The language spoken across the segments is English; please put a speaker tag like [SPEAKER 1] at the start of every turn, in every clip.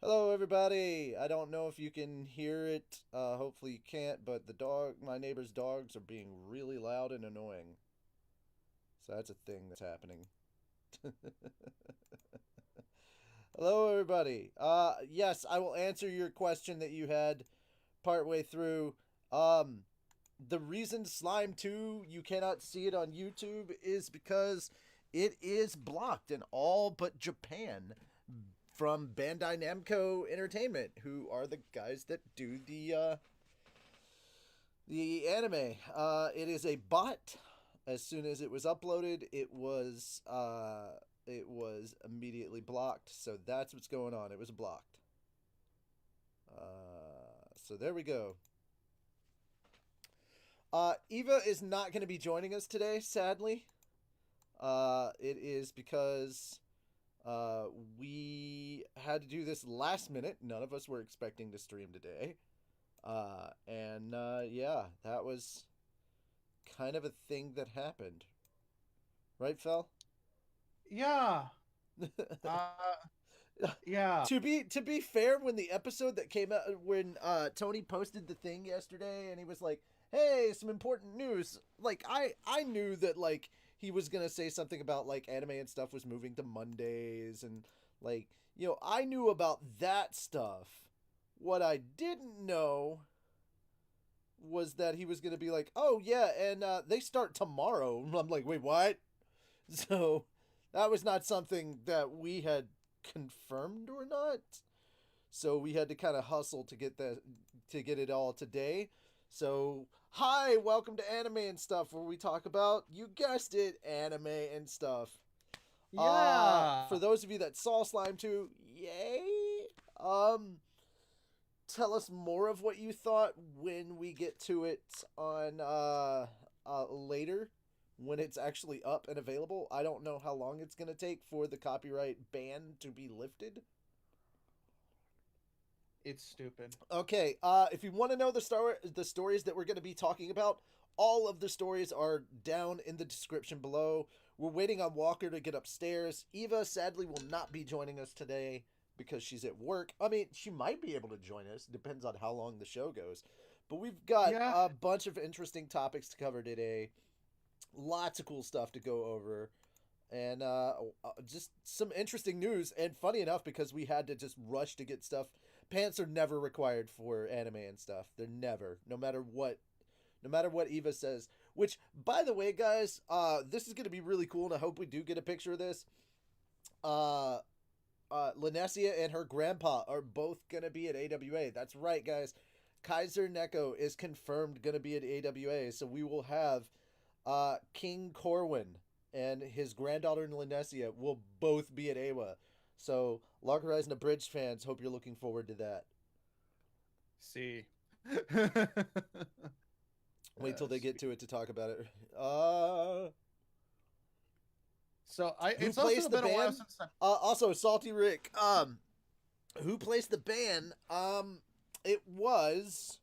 [SPEAKER 1] Hello, everybody. I don't know if you can hear it. Hopefully you can't, but my neighbor's dogs are being really loud and annoying. So that's a thing that's happening. Hello, everybody. Yes, I will answer your question that you had partway through. Um, the reason Slime 2 you cannot see it on YouTube is because it is blocked in all but Japan from Bandai Namco Entertainment, who are the guys that do the anime. It is a bot. As soon as it was uploaded, it was immediately blocked. So that's what's going on. It was blocked. So there we go. Eva is not going to be joining us today, sadly. It is because we had to do this last minute. None of us were expecting to stream today. And yeah, that was kind of a thing that happened. Right, Fel?
[SPEAKER 2] Yeah. Uh, yeah.
[SPEAKER 1] To be fair, when the episode that came out when Tony posted the thing yesterday and he was like, "Hey, some important news." Like I knew that like he was going to say something about like anime and stuff was moving to Mondays and like, I knew about that stuff. What I didn't know was that he was going to be like, "Oh yeah, and they start tomorrow." I'm like, "Wait, what?" So that was not something that we had confirmed or not. So we had to kind of hustle to get it all today. So, hi, welcome to Anime and Stuff, where we talk about, you guessed it, anime and stuff. For
[SPEAKER 2] Yeah.
[SPEAKER 1] those of you that saw Slime 2, yay. Tell us more of what you thought when we get to it on later, when it's actually up and available. I don't know how long it's going to take for the copyright ban to be lifted.
[SPEAKER 2] It's stupid.
[SPEAKER 1] Okay, if you want to know the stories that we're going to be talking about, all of the stories are down in the description below. We're waiting on Walker to get upstairs. Eva sadly will not be joining us today because she's at work. I mean, she might be able to join us. Depends on how long the show goes. But we've got
[SPEAKER 2] Yeah.
[SPEAKER 1] a bunch of interesting topics to cover today. Lots of cool stuff to go over. And just some interesting news. And funny enough, because we had to just rush to get stuff, pants are never required for anime and stuff. They're never, no matter what Eva says. Which, by the way, guys, this is gonna be really cool, and I hope we do get a picture of this. Uh, Linesia and her grandpa are both gonna be at AWA. That's right, guys. Kaiser Neko is confirmed gonna be at AWA, so we will have King Corwin and his granddaughter Linesia will both be at AWA. So, Log Horizon Abridged fans, hope you're looking forward to that.
[SPEAKER 2] See.
[SPEAKER 1] Wait till they get
[SPEAKER 2] Sweet.
[SPEAKER 1] to it to talk about it.
[SPEAKER 2] So I
[SPEAKER 1] Who
[SPEAKER 2] it's also
[SPEAKER 1] placed the
[SPEAKER 2] been a while
[SPEAKER 1] ban?
[SPEAKER 2] since I
[SPEAKER 1] Also, Salty Rick. Who placed the ban? It was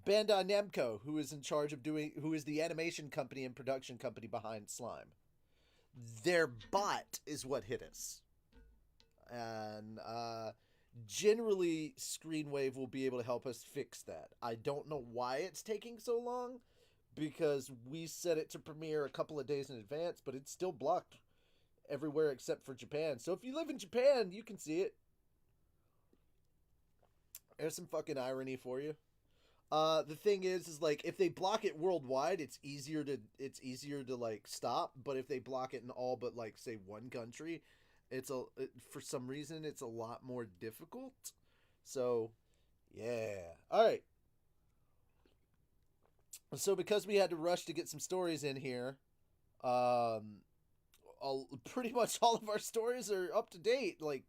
[SPEAKER 1] Bandai Namco, who is in charge of who is the animation company and production company behind Slime. Their bot is what hit us, and generally, Screenwave will be able to help us fix that. I don't know why it's taking so long, because we set it to premiere a couple of days in advance, but it's still blocked everywhere except for Japan. So if you live in Japan, you can see it. There's some fucking irony for you. The thing is like if they block it worldwide, it's easier to like stop. But if they block it in all but like say one country, for some reason it's a lot more difficult. So yeah, all right. So because we had to rush to get some stories in here, um, pretty much all of our stories are up to date. Like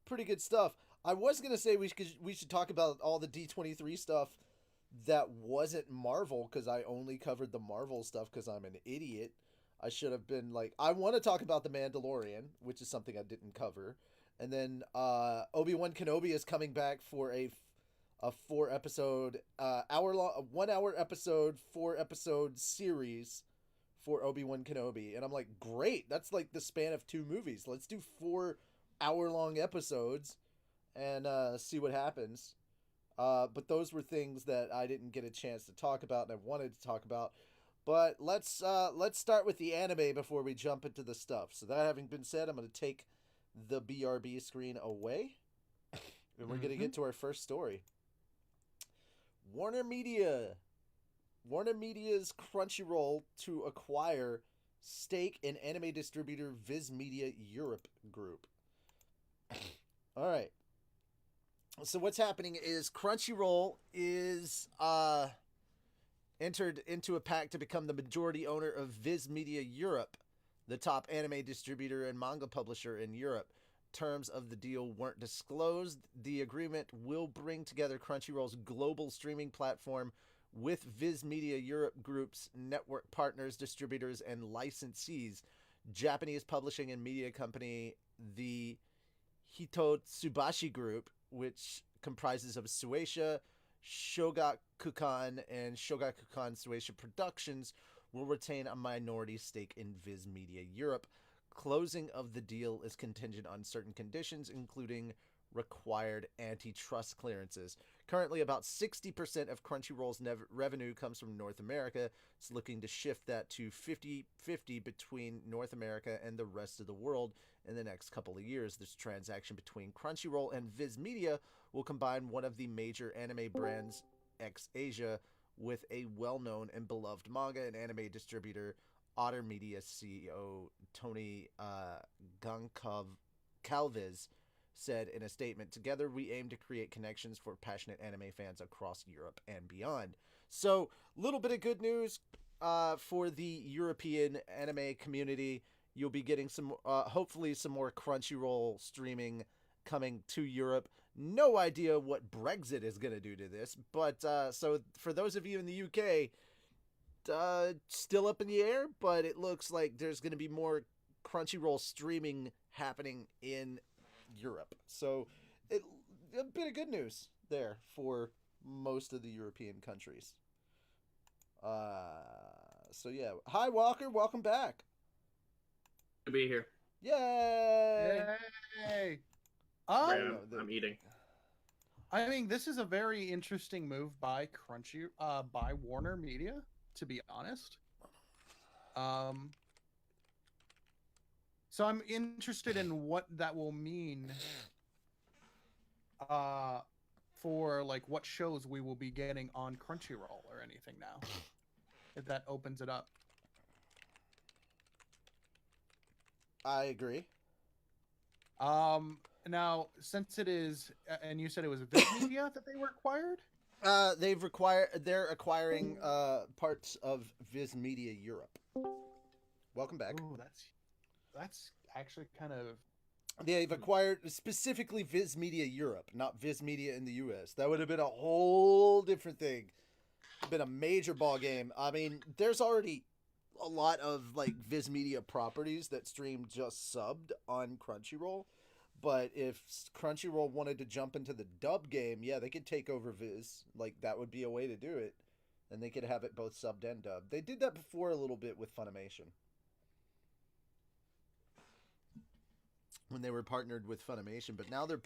[SPEAKER 1] pretty good stuff. I was gonna say we should talk about all the D23 stuff that wasn't Marvel because I only covered the Marvel stuff because I'm an idiot. I should have been like, I want to talk about the Mandalorian, which is something I didn't cover, and then Obi-Wan Kenobi is coming back for a 4 episode hour long 1 hour episode 4 episode series for Obi-Wan Kenobi, and I'm like, great, that's like the span of 2 movies. Let's do 4 hour long episodes and see what happens. But those were things that I didn't get a chance to talk about and I wanted to talk about. But let's start with the anime before we jump into the stuff. So that having been said, I'm going to take the BRB screen away, and we're going to get to our first story. Warner Media's Crunchyroll to acquire stake in anime distributor Viz Media Europe Group. All right. So what's happening is Crunchyroll is entered into a pact to become the majority owner of Viz Media Europe, the top anime distributor and manga publisher in Europe. Terms of the deal weren't disclosed. The agreement will bring together Crunchyroll's global streaming platform with Viz Media Europe Group's network partners, distributors, and licensees. Japanese publishing and media company, the Hitotsubashi Group, which comprises of Shueisha, Shogakukan, and Shogakukan Shueisha Productions, will retain a minority stake in Viz Media Europe. Closing of the deal is contingent on certain conditions, including required antitrust clearances. Currently, about 60% of Crunchyroll's revenue comes from North America. It's looking to shift that to 50-50 between North America and the rest of the world in the next couple of years. This transaction between Crunchyroll and Viz Media will combine one of the major anime brands, X-Asia, with a well-known and beloved manga and anime distributor. Otter Media CEO Tony Goncalves said in a statement, "Together we aim to create connections for passionate anime fans across Europe and beyond." So, a little bit of good news for the European anime community. You'll be getting some, hopefully some more Crunchyroll streaming coming to Europe. No idea what Brexit is going to do to this, but so for those of you in the UK, still up in the air, but it looks like there's going to be more Crunchyroll streaming happening in Europe. So a bit of good news there for most of the European countries. So yeah. Hi, Walker. Welcome back.
[SPEAKER 3] To be here.
[SPEAKER 1] Yay!
[SPEAKER 2] Yay!
[SPEAKER 3] I'm eating.
[SPEAKER 2] I mean, this is a very interesting move by by Warner Media, to be honest. So I'm interested in what that will mean for like what shows we will be getting on Crunchyroll or anything now, if that opens it up.
[SPEAKER 1] I agree.
[SPEAKER 2] Now, since it is, and you said it was Viz Media that they were acquired?
[SPEAKER 1] They're acquiring parts of Viz Media Europe. Welcome back.
[SPEAKER 2] Ooh, that's actually kind of...
[SPEAKER 1] They've acquired specifically Viz Media Europe, not Viz Media in the US. That would have been a whole different thing. Been a major ball game. I mean, there's already a lot of like Viz Media properties that stream just subbed on Crunchyroll. But if Crunchyroll wanted to jump into the dub game, yeah, they could take over Viz. Like, that would be a way to do it. And they could have it both subbed and dubbed. They did that before a little bit with Funimation. When they were partnered with Funimation. But now they're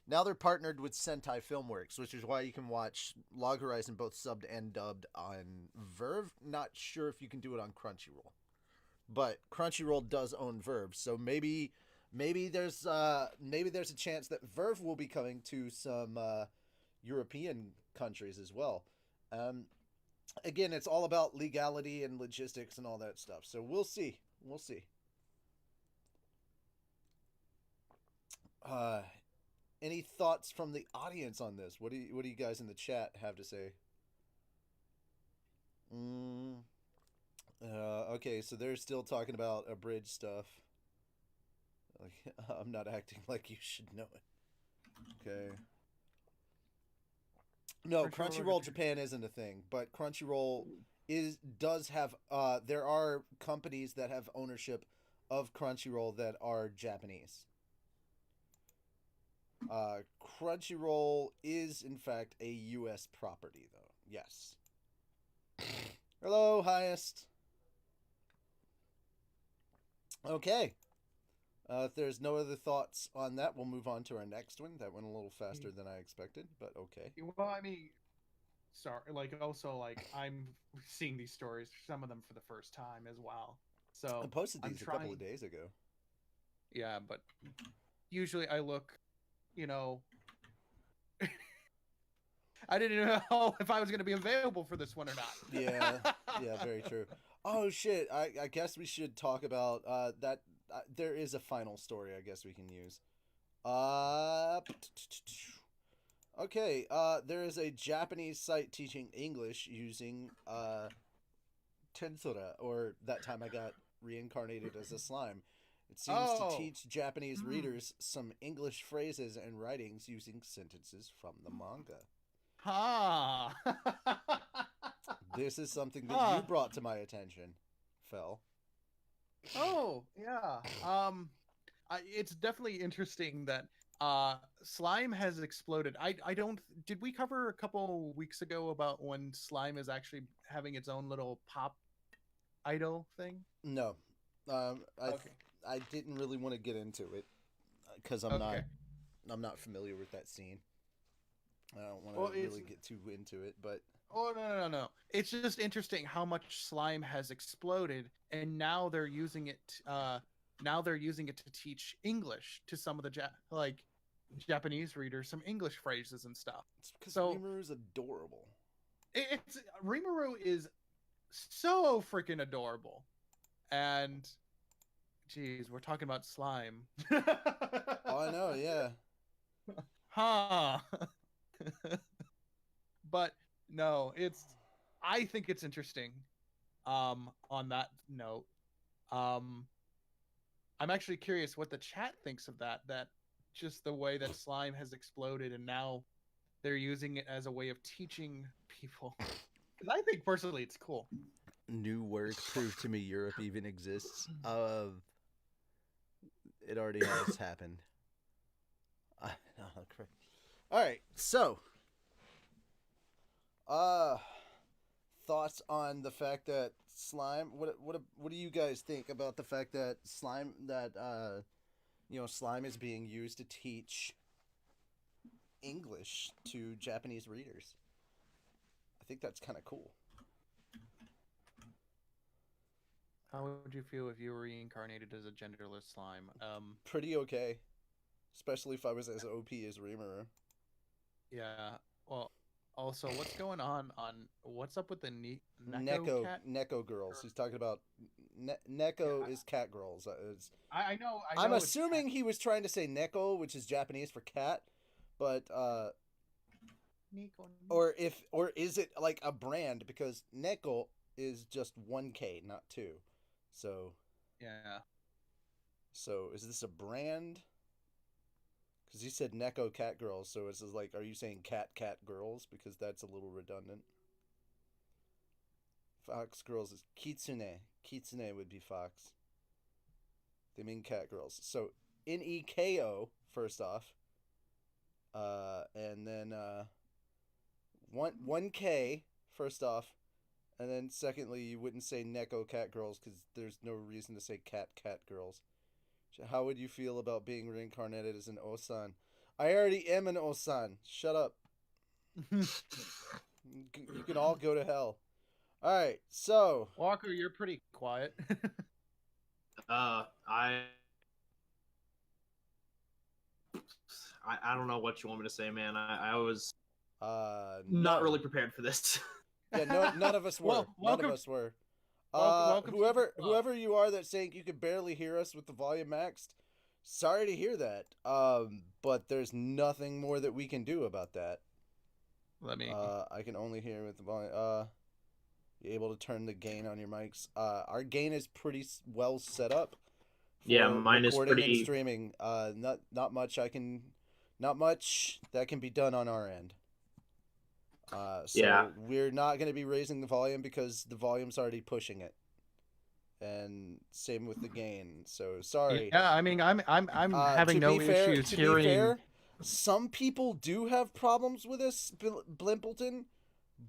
[SPEAKER 1] Now they're partnered with Sentai Filmworks, which is why you can watch Log Horizon both subbed and dubbed on Verve. Not sure if you can do it on Crunchyroll. But Crunchyroll does own Verve, so maybe there's a chance that Verve will be coming to some European countries as well. Again, it's all about legality and logistics and all that stuff. So we'll see. Any thoughts from the audience on this? What do you guys in the chat have to say? Okay, so they're still talking about abridged stuff. Like, I'm not acting like you should know it. Okay. No, Crunchyroll Japan isn't a thing, but Crunchyroll does have there are companies that have ownership of Crunchyroll that are Japanese. Crunchyroll is in fact a US property though. Yes. Hello, Highest. Okay. If there's no other thoughts on that, we'll move on to our next one. That went a little faster than I expected, but okay.
[SPEAKER 2] Well, I mean, sorry. Like, also, like, I'm seeing these stories, some of them for the first time as well. So
[SPEAKER 1] I posted these
[SPEAKER 2] I'm
[SPEAKER 1] a couple
[SPEAKER 2] trying-
[SPEAKER 1] of days ago.
[SPEAKER 2] Yeah, but usually I look, I didn't know if I was going to be available for this one or not.
[SPEAKER 1] Yeah, very true. Oh shit! I guess we should talk about that. There is a final story I guess we can use. Okay. There is a Japanese site teaching English using Tensura, or that time I got reincarnated as a slime. It seems to teach Japanese readers some English phrases and writings using sentences from the manga.
[SPEAKER 2] Ha!
[SPEAKER 1] This is something that you brought to my attention, Fel.
[SPEAKER 2] Oh, yeah. It's definitely interesting that slime has exploded. I don't. Did we cover a couple weeks ago about when slime is actually having its own little pop idol thing?
[SPEAKER 1] No.
[SPEAKER 2] Okay.
[SPEAKER 1] I didn't really want to get into it because I'm not familiar with that scene. I don't want to really get too into it, but
[SPEAKER 2] oh no. It's just interesting how much slime has exploded, and now they're using it. Now they're using it to teach English to some of the Japanese readers, some English phrases and stuff.
[SPEAKER 1] It's because Rimuru is adorable.
[SPEAKER 2] Rimuru is so freaking adorable, and geez, we're talking about slime.
[SPEAKER 1] Oh, I know, yeah.
[SPEAKER 2] Huh. But no, I think it's interesting. On that note, I'm actually curious what the chat thinks of that. That just the way that slime has exploded, and now they're using it as a way of teaching people. Because I think personally, it's cool.
[SPEAKER 1] New work proved to me Europe even exists. It already has happened. All right, so thoughts on the fact that slime. What do you guys think about the fact that slime slime is being used to teach English to Japanese readers? I think that's kind of cool.
[SPEAKER 2] How would you feel if you were reincarnated as a genderless slime?
[SPEAKER 1] Pretty okay, especially if I was as OP as Rimuru.
[SPEAKER 2] Yeah. Well, also, what's going on what's up with the Neko
[SPEAKER 1] girls? He's talking about Neko is cat girls.
[SPEAKER 2] I know.
[SPEAKER 1] I'm assuming he was trying to say Neko, which is Japanese for cat, but or is it like a brand, because Neko is just 1K, not 2. So
[SPEAKER 2] yeah.
[SPEAKER 1] So is this a brand? Because he said Neko cat girls, so it's like, are you saying cat girls? Because that's a little redundant. Fox girls is kitsune. Kitsune would be fox. They mean cat girls. So Neko first off, and then 1K first off. And then secondly, you wouldn't say Neko cat girls because there's no reason to say cat girls. How would you feel about being reincarnated as an Osan? I already am an Osan. Shut up. You can all go to hell. All right, so
[SPEAKER 2] Walker, you're pretty quiet.
[SPEAKER 3] I don't know what you want me to say, man. I was not really prepared for this.
[SPEAKER 1] Yeah, none of us were. None of us were. Whoever you are that's saying you could barely hear us with the volume maxed, sorry to hear that. But there's nothing more that we can do about that. I can only hear with the volume. You able to turn the gain on your mics? Our gain is pretty well set up.
[SPEAKER 3] Yeah, mine is pretty.
[SPEAKER 1] And streaming. Not much that can be done on our end. So we're not going to be raising the volume because the volume's already pushing it, and same with the gain. So sorry.
[SPEAKER 2] Yeah, I mean, I'm having no issues hearing.
[SPEAKER 1] To be fair, some people do have problems with this, Blimpleton,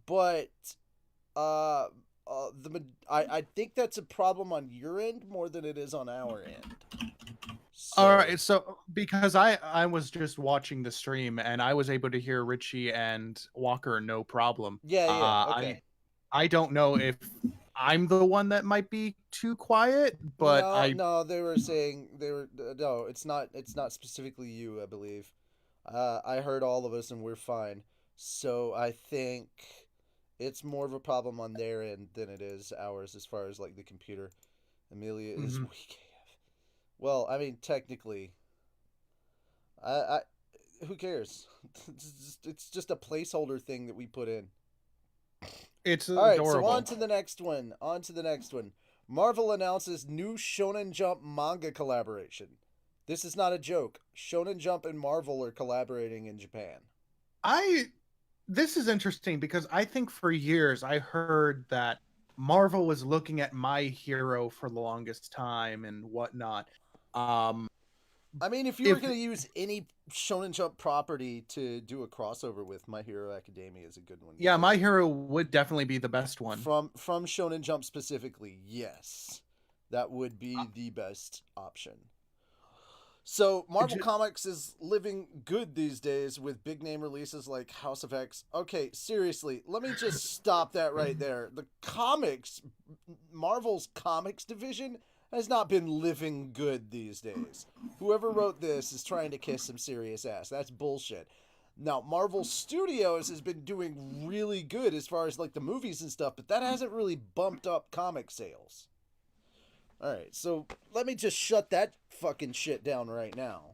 [SPEAKER 1] but I think that's a problem on your end more than it is on our end.
[SPEAKER 2] All right, so because I was just watching the stream and I was able to hear Richie and Walker no problem.
[SPEAKER 1] Yeah, okay.
[SPEAKER 2] I don't know if I'm the one that might be too quiet, but
[SPEAKER 1] no, they were saying no, it's not specifically you, I believe. I heard all of us and we're fine. So I think it's more of a problem on their end than it is ours as far as like the computer. Amelia is weak AF. Well, I mean technically I who cares? It's just a placeholder thing that we put in.
[SPEAKER 2] It's
[SPEAKER 1] all right.
[SPEAKER 2] adorable.
[SPEAKER 1] So on to the next one. Marvel announces new Shonen Jump manga collaboration. This is not a joke. Shonen Jump and Marvel are collaborating in Japan.
[SPEAKER 2] This is interesting because I think for years I heard that Marvel was looking at My Hero for the longest time and whatnot.
[SPEAKER 1] I mean, if you were going to use any Shonen Jump property to do a crossover with, My Hero Academia is a good one.
[SPEAKER 2] Yeah, My Hero would definitely be the best one.
[SPEAKER 1] From Shonen Jump specifically, yes. That would be the best option. So, Marvel Comics is living good these days with big name releases like House of X. Okay, seriously, let me just stop that right there. The Marvel's comics division has not been living good these days. Whoever wrote this is trying to kiss some serious ass. That's bullshit. Now, Marvel Studios has been doing really good as far as like the movies and stuff, but that hasn't really bumped up comic sales. Alright, so let me just shut that fucking shit down right now.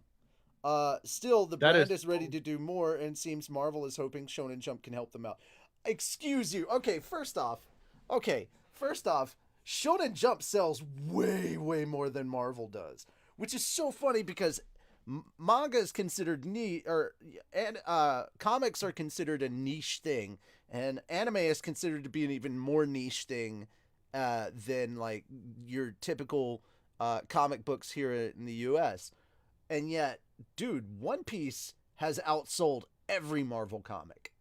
[SPEAKER 1] Still, the brand is ready to do more, and seems Marvel is hoping Shonen Jump can help them out. Excuse you. Okay, first off, Shonen Jump sells way, way more than Marvel does, which is so funny because manga is considered niche, and comics are considered a niche thing, and anime is considered to be an even more niche thing than like your typical comic books here in the US. And yet, dude, One Piece has outsold every Marvel comic.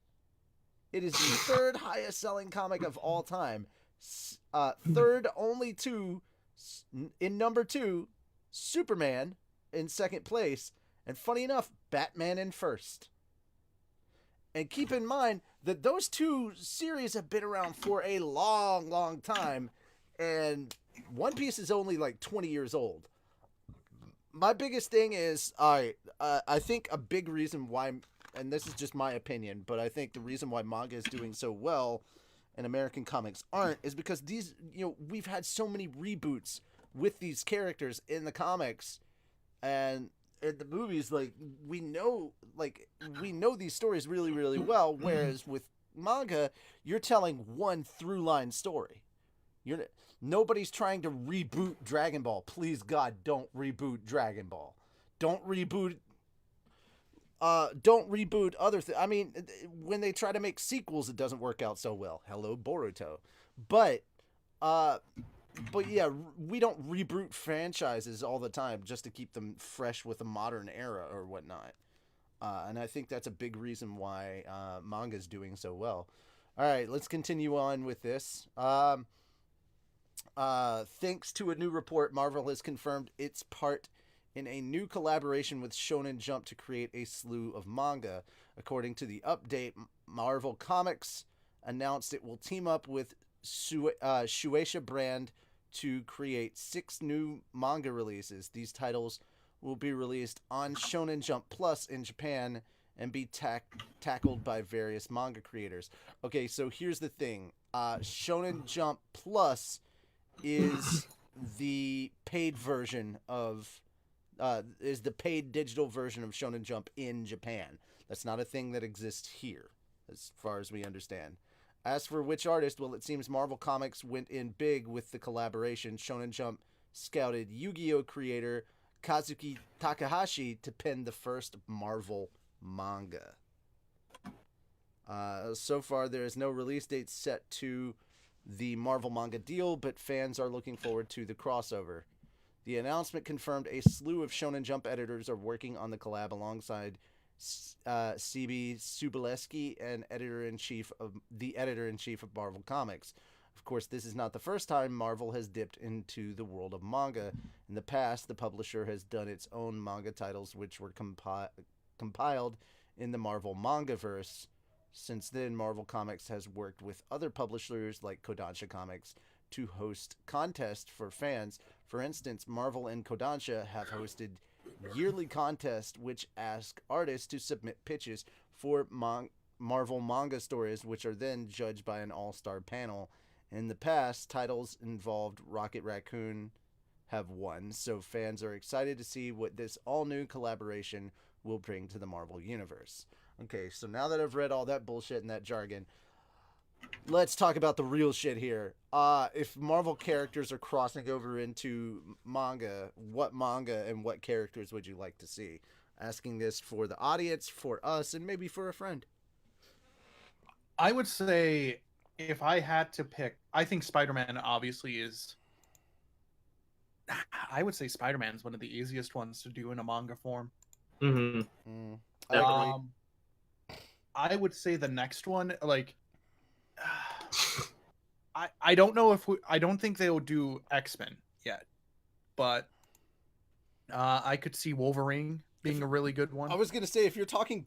[SPEAKER 1] It is the third highest selling comic of all time. Third only to, in number 2, Superman in second place. And funny enough, Batman in first. And keep in mind that those two series have been around for a long, long time. And One Piece is only like 20 years old. My biggest thing is, I think a big reason why, and this is just my opinion, but I think the reason why manga is doing so well and American comics aren't is because these, we've had so many reboots with these characters in the comics and in the movies. Like, we know these stories really, really well, whereas with manga, you're telling one through line story. Nobody's trying to reboot Dragon Ball. Please, God, don't reboot Dragon Ball. Don't reboot other things. I mean, when they try to make sequels, it doesn't work out so well. Hello, Boruto. But yeah, we don't reboot franchises all the time just to keep them fresh with a modern era or whatnot. And I think that's a big reason why manga's doing so well. All right, let's continue on with this. Thanks to a new report, Marvel has confirmed its part in a new collaboration with Shonen Jump to create a slew of manga. According to the update, Marvel Comics announced it will team up with Shueisha brand to create 6 new manga releases. These titles will be released on Shonen Jump Plus in Japan and be tackled by various manga creators. Okay, so here's the thing. Shonen Jump Plus is the paid version of is the paid digital version of Shonen Jump in Japan. That's not a thing that exists here, as far as we understand. As for which artist, well, it seems Marvel Comics went in big with the collaboration. Shonen Jump scouted Yu-Gi-Oh! Creator Kazuki Takahashi to pen the first Marvel manga. So far, there is no release date set to the Marvel manga deal, but fans are looking forward to the crossover. The announcement confirmed a slew of Shonen Jump editors are working on the collab alongside CB Subileski and editor-in-chief of Marvel Comics. Of course, this is not the first time Marvel has dipped into the world of manga. In the past, the publisher has done its own manga titles, which were compiled in the Marvel Mangaverse. Since then, Marvel Comics has worked with other publishers like Kodansha Comics to host contests for fans. For instance, Marvel and Kodansha have hosted yearly contests which ask artists to submit pitches for Marvel manga stories, which are then judged by an all-star panel. In the past, titles involved Rocket Raccoon have won, so fans are excited to see what this all-new collaboration will bring to the Marvel Universe. Okay, so now that I've read all that bullshit and that jargon, let's talk about the real shit here. If Marvel characters are crossing over into manga, what manga and what characters would you like to see? Asking this for the audience, for us, and maybe for a friend.
[SPEAKER 2] I would say, if I had to pick, I think Spider-Man obviously is... I would say Spider-Man is one of the easiest ones to do in a manga form.
[SPEAKER 3] Mm-hmm.
[SPEAKER 2] I would say the next one, like... I don't know if I don't think they'll do X-Men yet, but I could see Wolverine being a really good one.
[SPEAKER 1] I was gonna say, if you're talking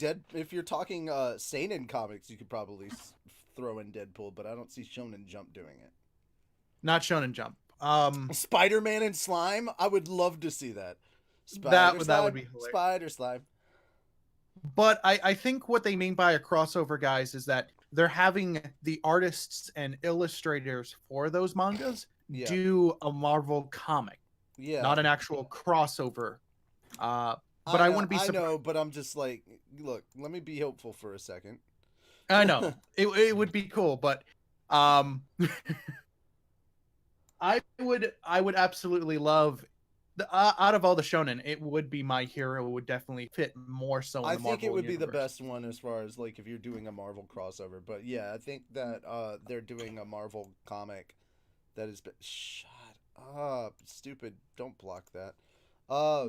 [SPEAKER 1] seinen comics, you could probably throw in Deadpool, but I don't see Shonen Jump doing it.
[SPEAKER 2] Not Shonen Jump.
[SPEAKER 1] Spider-Man and Slime. I would love to see that.
[SPEAKER 2] That would be hilarious.
[SPEAKER 1] Spider Slime.
[SPEAKER 2] But I think what they mean by a crossover, guys, is that they're having the artists and illustrators for those mangas do a Marvel comic.
[SPEAKER 1] Yeah.
[SPEAKER 2] Not an actual crossover. But I wouldn't be surprised.
[SPEAKER 1] I know, but I'm just like, look, let me be hopeful for a second.
[SPEAKER 2] I know. It would be cool, but I would absolutely love out of all the shonen, it would be My Hero would definitely fit more so in the Marvel
[SPEAKER 1] I think it would
[SPEAKER 2] universe.
[SPEAKER 1] be the best one as far as like if you're doing a Marvel crossover. But yeah, I think that they're doing a Marvel comic that is shut up, stupid. Don't block that. I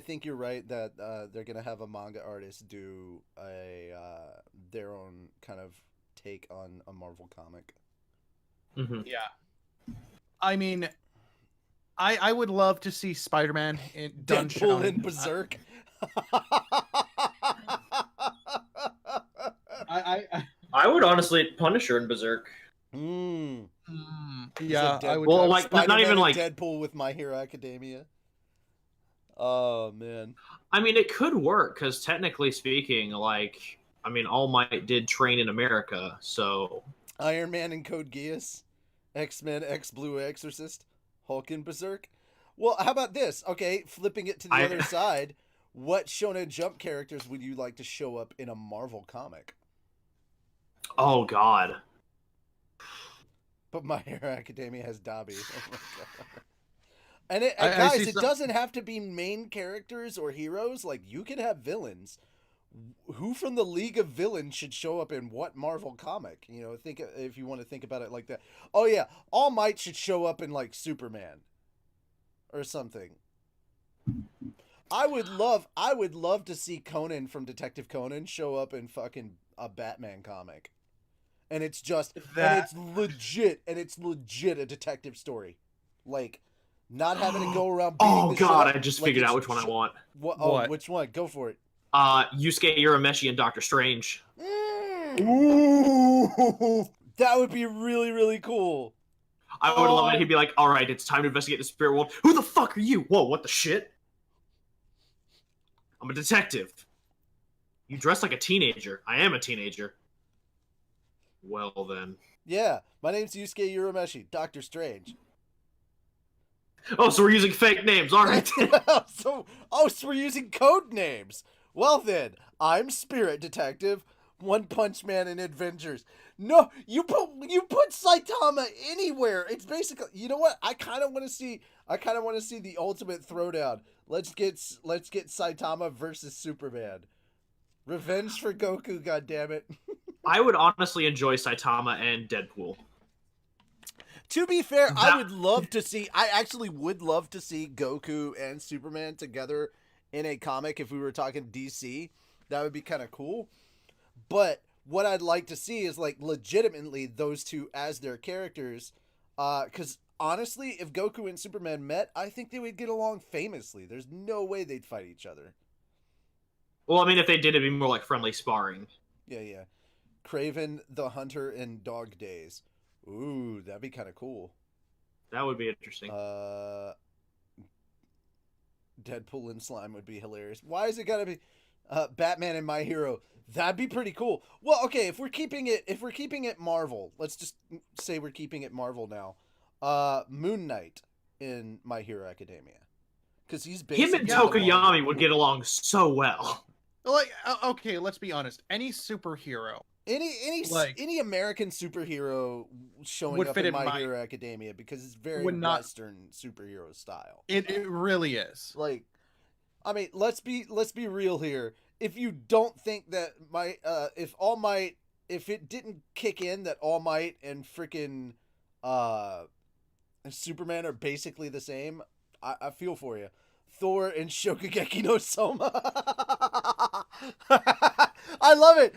[SPEAKER 1] think you're right that they're gonna have a manga artist do their own kind of take on a Marvel comic.
[SPEAKER 3] Mm-hmm.
[SPEAKER 2] Yeah. I mean, I would love to see Spider-Man done
[SPEAKER 1] Deadpool in Berserk.
[SPEAKER 3] I would honestly Punisher in Berserk.
[SPEAKER 2] Yeah,
[SPEAKER 1] I would.
[SPEAKER 3] Well, like not even like
[SPEAKER 1] Deadpool with My Hero Academia. Oh man.
[SPEAKER 3] I mean, it could work because technically speaking, like, I mean, All Might did train in America, so
[SPEAKER 1] Iron Man and Code Geass. X-Men X Blue Exorcist, Hulk in Berserk. Well, how about this? Okay, flipping it to the other side, what Shonen Jump characters would you like to show up in a Marvel comic?
[SPEAKER 3] Oh God.
[SPEAKER 1] But My Hero Academia has Dobby. Oh my God. And guys, it doesn't have to be main characters or heroes. Like, you can have villains. Who from the League of Villains should show up in what Marvel comic? You know, think if you want to think about it like that. Oh yeah, All Might should show up in like Superman or something. I would love to see Conan from Detective Conan show up in fucking a Batman comic. And it's just and it's legit a detective story. Like, not having to go around beating
[SPEAKER 3] Oh God, I just figured out which one I want.
[SPEAKER 1] What? Which one? Go for it.
[SPEAKER 3] Yusuke Urameshi and Doctor Strange.
[SPEAKER 1] Ooh, that would be really, really cool.
[SPEAKER 3] I would love it. He'd be like, all right, it's time to investigate the spirit world. Who the fuck are you? Whoa, what the shit? I'm a detective. You dress like a teenager. I am a teenager. Well, then.
[SPEAKER 1] Yeah, my name's Yusuke Urameshi, Doctor Strange.
[SPEAKER 3] Oh, so we're using fake names. All right.
[SPEAKER 1] so we're using code names. Well then, I'm Spirit Detective, One Punch Man and Avengers. No, you put Saitama anywhere. It's basically, you know what? I kind of want to see the ultimate throwdown. Let's get Saitama versus Superman. Revenge for Goku, goddammit.
[SPEAKER 3] I would honestly enjoy Saitama and Deadpool.
[SPEAKER 1] To be fair, I actually would love to see Goku and Superman together in a comic if we were talking DC. That would be kind of cool. But what I'd like to see is like legitimately those two as their characters. Because honestly, if Goku and Superman met, I think they would get along famously. There's no way they'd fight each other.
[SPEAKER 3] Well, I mean, if they did, it'd be more like friendly sparring.
[SPEAKER 1] Yeah. Craven the Hunter in Dog Days. Ooh, that'd be kind of cool.
[SPEAKER 3] That would be interesting.
[SPEAKER 1] Deadpool and Slime would be hilarious. Why is it gotta be Batman and My Hero? That'd be pretty cool. Well, okay, if we're keeping it Marvel, let's just say we're keeping it Marvel now. Moon Knight in My Hero Academia, because he's
[SPEAKER 3] Him and
[SPEAKER 1] basically
[SPEAKER 3] Tokoyami would get along so well.
[SPEAKER 2] Like, okay, let's be honest. Any superhero
[SPEAKER 1] any American superhero showing
[SPEAKER 2] would
[SPEAKER 1] up
[SPEAKER 2] fit
[SPEAKER 1] in
[SPEAKER 2] in
[SPEAKER 1] My Hero Academia, because it's very
[SPEAKER 2] would not-
[SPEAKER 1] Western superhero style.
[SPEAKER 2] it really is.
[SPEAKER 1] Like, I mean, let's be real here. If you don't think that if it didn't kick in that All Might and freaking Superman are basically the same, I feel for you. Thor and Shokugeki no Soma. I love it.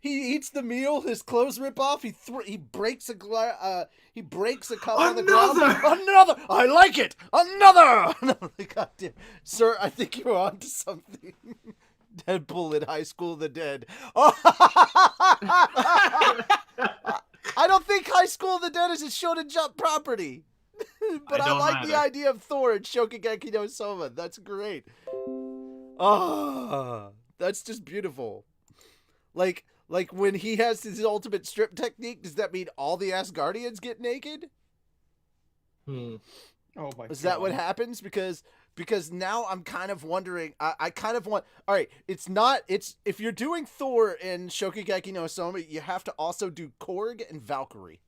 [SPEAKER 1] He eats the meal. His clothes rip off. He breaks a cup on the ground. Another. I like it. Another. God damn, sir. I think you're onto something. Deadpool in High School of the Dead. I don't think High School of the Dead is a Shonen Jump property. But I like the idea of Thor and Shokugeki no Soma. That's great. That's just beautiful. Like when he has his ultimate strip technique, does that mean all the Asgardians get naked?
[SPEAKER 2] Oh my God.
[SPEAKER 1] Is that what happens? Because now I'm kind of wondering. I kind of want. All right, it's if you're doing Thor and Shokugeki no Soma, you have to also do Korg and Valkyrie.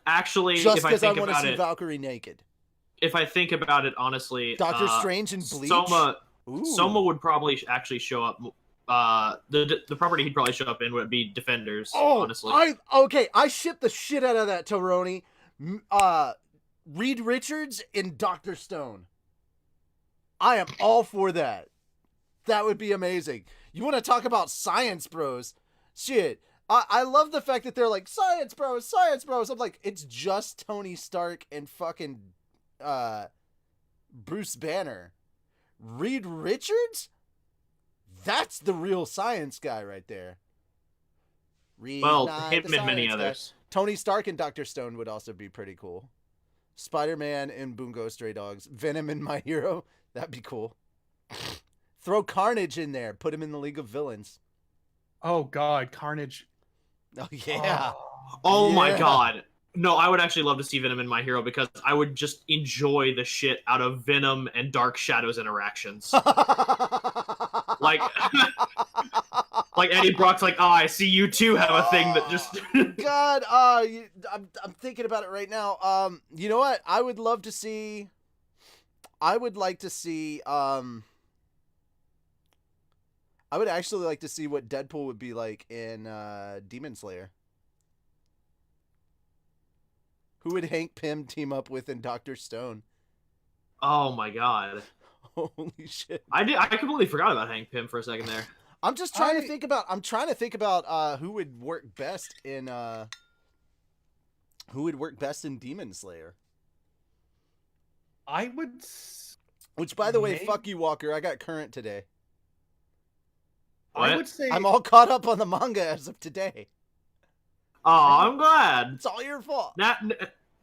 [SPEAKER 3] Actually,
[SPEAKER 1] Just
[SPEAKER 3] if I
[SPEAKER 1] because I
[SPEAKER 3] think
[SPEAKER 1] want to
[SPEAKER 3] about
[SPEAKER 1] see
[SPEAKER 3] it,
[SPEAKER 1] Valkyrie naked.
[SPEAKER 3] if I think about it honestly,
[SPEAKER 1] Doctor Strange and Bleach.
[SPEAKER 3] Soma would probably actually show up. The property he'd probably show up in would be Defenders. Honestly,
[SPEAKER 1] I ship the shit out of that, Toroni. Reed Richards in Doctor Stone. I am all for that. That would be amazing. You want to talk about science bros? Shit. I love the fact that they're like, science bros. I'm like, it's just Tony Stark and fucking Bruce Banner. Reed Richards? That's the real science guy right there. Him
[SPEAKER 3] and many others.
[SPEAKER 1] Tony Stark and Dr. Stone would also be pretty cool. Spider-Man and Bungo Stray Dogs. Venom and My Hero. That'd be cool. Throw Carnage in there. Put him in the League of Villains.
[SPEAKER 2] Oh God, Carnage.
[SPEAKER 1] Oh yeah.
[SPEAKER 3] Oh my God. No, I would actually love to see Venom in My Hero because I would just enjoy the shit out of Venom and Dark Shadow's interactions. like Eddie Brock's like, oh, I see you two have a thing that just.
[SPEAKER 1] God, I'm thinking about it right now. You know what? I would like to see. I would actually like to see what Deadpool would be like in Demon Slayer. Who would Hank Pym team up with in Dr. Stone?
[SPEAKER 3] Oh my God.
[SPEAKER 1] Holy shit.
[SPEAKER 3] I completely forgot about Hank Pym for a second there.
[SPEAKER 1] I'm just trying to think about who would work best in Demon Slayer.
[SPEAKER 2] I would.
[SPEAKER 1] Which, by the way, fuck you, Walker. I got current today.
[SPEAKER 3] What?
[SPEAKER 2] I would say
[SPEAKER 1] I'm all caught up on the manga as of today.
[SPEAKER 3] Oh, I'm glad.
[SPEAKER 1] It's all your fault.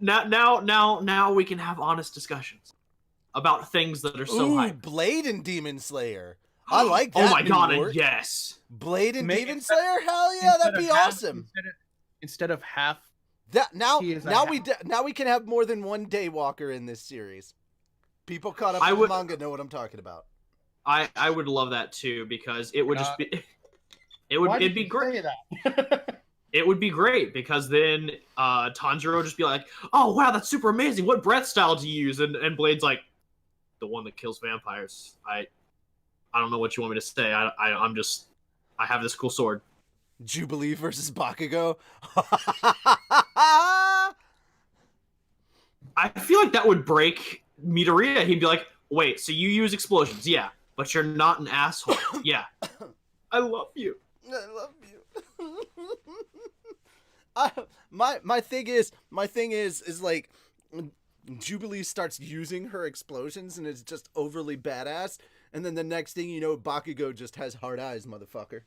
[SPEAKER 3] Now we can have honest discussions about things that are so hype.
[SPEAKER 1] Blade and Demon Slayer. I like that.
[SPEAKER 3] Oh my God,
[SPEAKER 1] New York.
[SPEAKER 3] and yes.
[SPEAKER 1] Blade and Demon Slayer? Hell yeah, that'd be awesome.
[SPEAKER 2] Instead of half.
[SPEAKER 1] Now we can have more than one Daywalker in this series. People caught up in the manga know what I'm talking about.
[SPEAKER 3] I would love that too because it would just be it'd be great. It would be great because then Tanjiro would just be like, "Oh wow, that's super amazing. What breath style do you use?" And Blade's like, "The one that kills vampires." I don't know what you want me to say. I have this cool sword.
[SPEAKER 1] Jubilee versus Bakugo.
[SPEAKER 3] I feel like that would break Midoriya. He'd be like, "Wait, so you use explosions? Yeah, but you're not an asshole. Yeah, I love you."
[SPEAKER 1] I love you. My thing is like Jubilee starts using her explosions and it's just overly badass, and then the next thing you know, Bakugo just has hard eyes, motherfucker.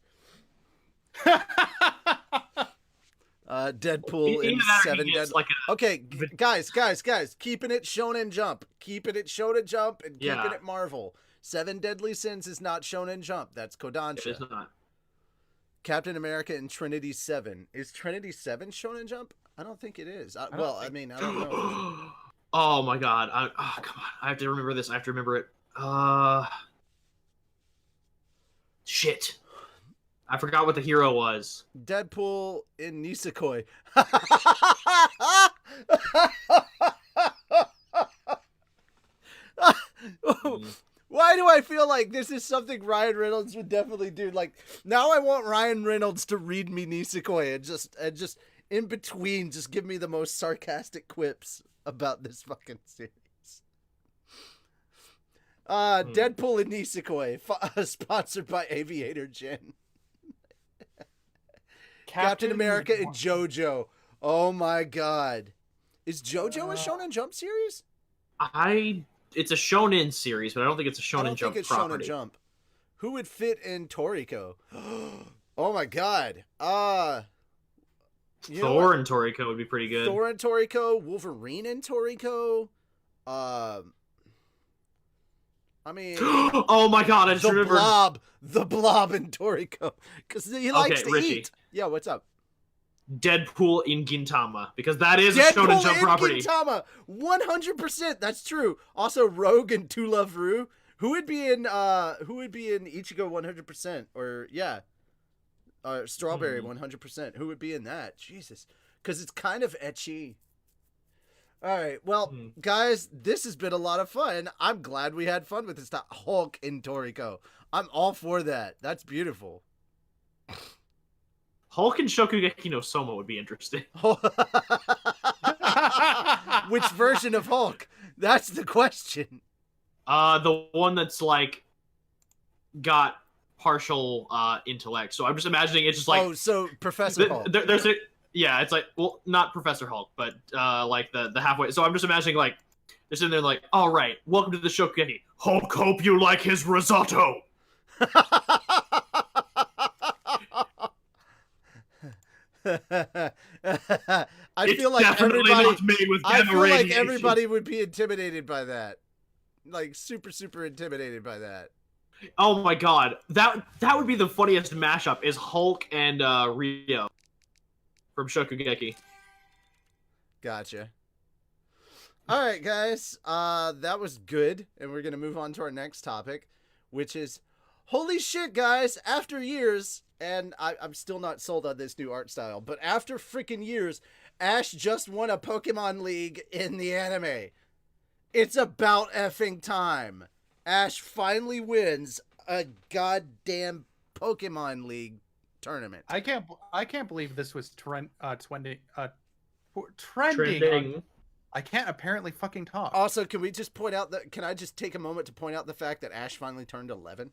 [SPEAKER 1] Deadpool in 7 Deadly. Like okay, guys, keeping it Shonen Jump, keeping it and keeping it Marvel. 7 Deadly Sins is not Shonen Jump. That's Kodansha.
[SPEAKER 3] It is not.
[SPEAKER 1] Captain America and Trinity 7. Is Trinity 7 Shonen Jump? I don't think it is. I don't know.
[SPEAKER 3] Oh my god. Come on. I have to remember this. I have to remember it. Shit. I forgot what the hero was.
[SPEAKER 1] Deadpool in Nisekoi. Why do I feel like this is something Ryan Reynolds would definitely do? Like, now I want Ryan Reynolds to read me Nisekoi and just in between just give me the most sarcastic quips about this fucking series. Deadpool and Nisekoi, sponsored by Aviator Gin. Captain America and JoJo. Oh my god. Is JoJo a Shonen Jump series?
[SPEAKER 3] It's a Shonen series, but I don't think it's a Shonen Jump property.
[SPEAKER 1] Shonen Jump. Who would fit in Toriko? Oh my god.
[SPEAKER 3] Thor and Toriko would be pretty good.
[SPEAKER 1] Thor and Toriko, Wolverine and Toriko. I mean,
[SPEAKER 3] oh my god, I just remembered.
[SPEAKER 1] The Blob and Toriko, because he likes to eat. Yeah, what's up?
[SPEAKER 3] Deadpool in Gintama, because that is a Shonen Jump property.
[SPEAKER 1] Gintama, 100%. That's true. Also, Rogue and To Love Ru. Who would be in Ichigo 100%? Or Strawberry 100%. Who would be in that? Jesus, because it's kind of ecchi. All right, well, guys, this has been a lot of fun. I'm glad we had fun with this. Hulk in Toriko. I'm all for that. That's beautiful.
[SPEAKER 3] Hulk and Shokugeki no Soma would be interesting.
[SPEAKER 1] Which version of Hulk? That's the question.
[SPEAKER 3] The one that's like got partial intellect. So I'm just imagining it's just like
[SPEAKER 1] so Professor Hulk.
[SPEAKER 3] Yeah, it's like, well, not Professor Hulk, but like the halfway. So I'm just imagining like they're sitting there like, all right, welcome to the Shokugeki. Hulk, hope you like his risotto.
[SPEAKER 1] I feel like everybody would be intimidated by that. Like super intimidated by that.
[SPEAKER 3] Oh my god, that would be the funniest mashup is Hulk and Rio from Shokugeki.
[SPEAKER 1] Gotcha. All right, guys, that was good, and we're gonna move on to our next topic, which is, holy shit, guys! After years, and I'm still not sold on this new art style, but after freaking years, Ash just won a Pokemon League in the anime. It's about effing time. Ash finally wins a goddamn Pokemon League tournament.
[SPEAKER 2] I can't believe this was trending. I can't apparently fucking talk.
[SPEAKER 1] Also, can I just take a moment to point out the fact that Ash finally turned 11?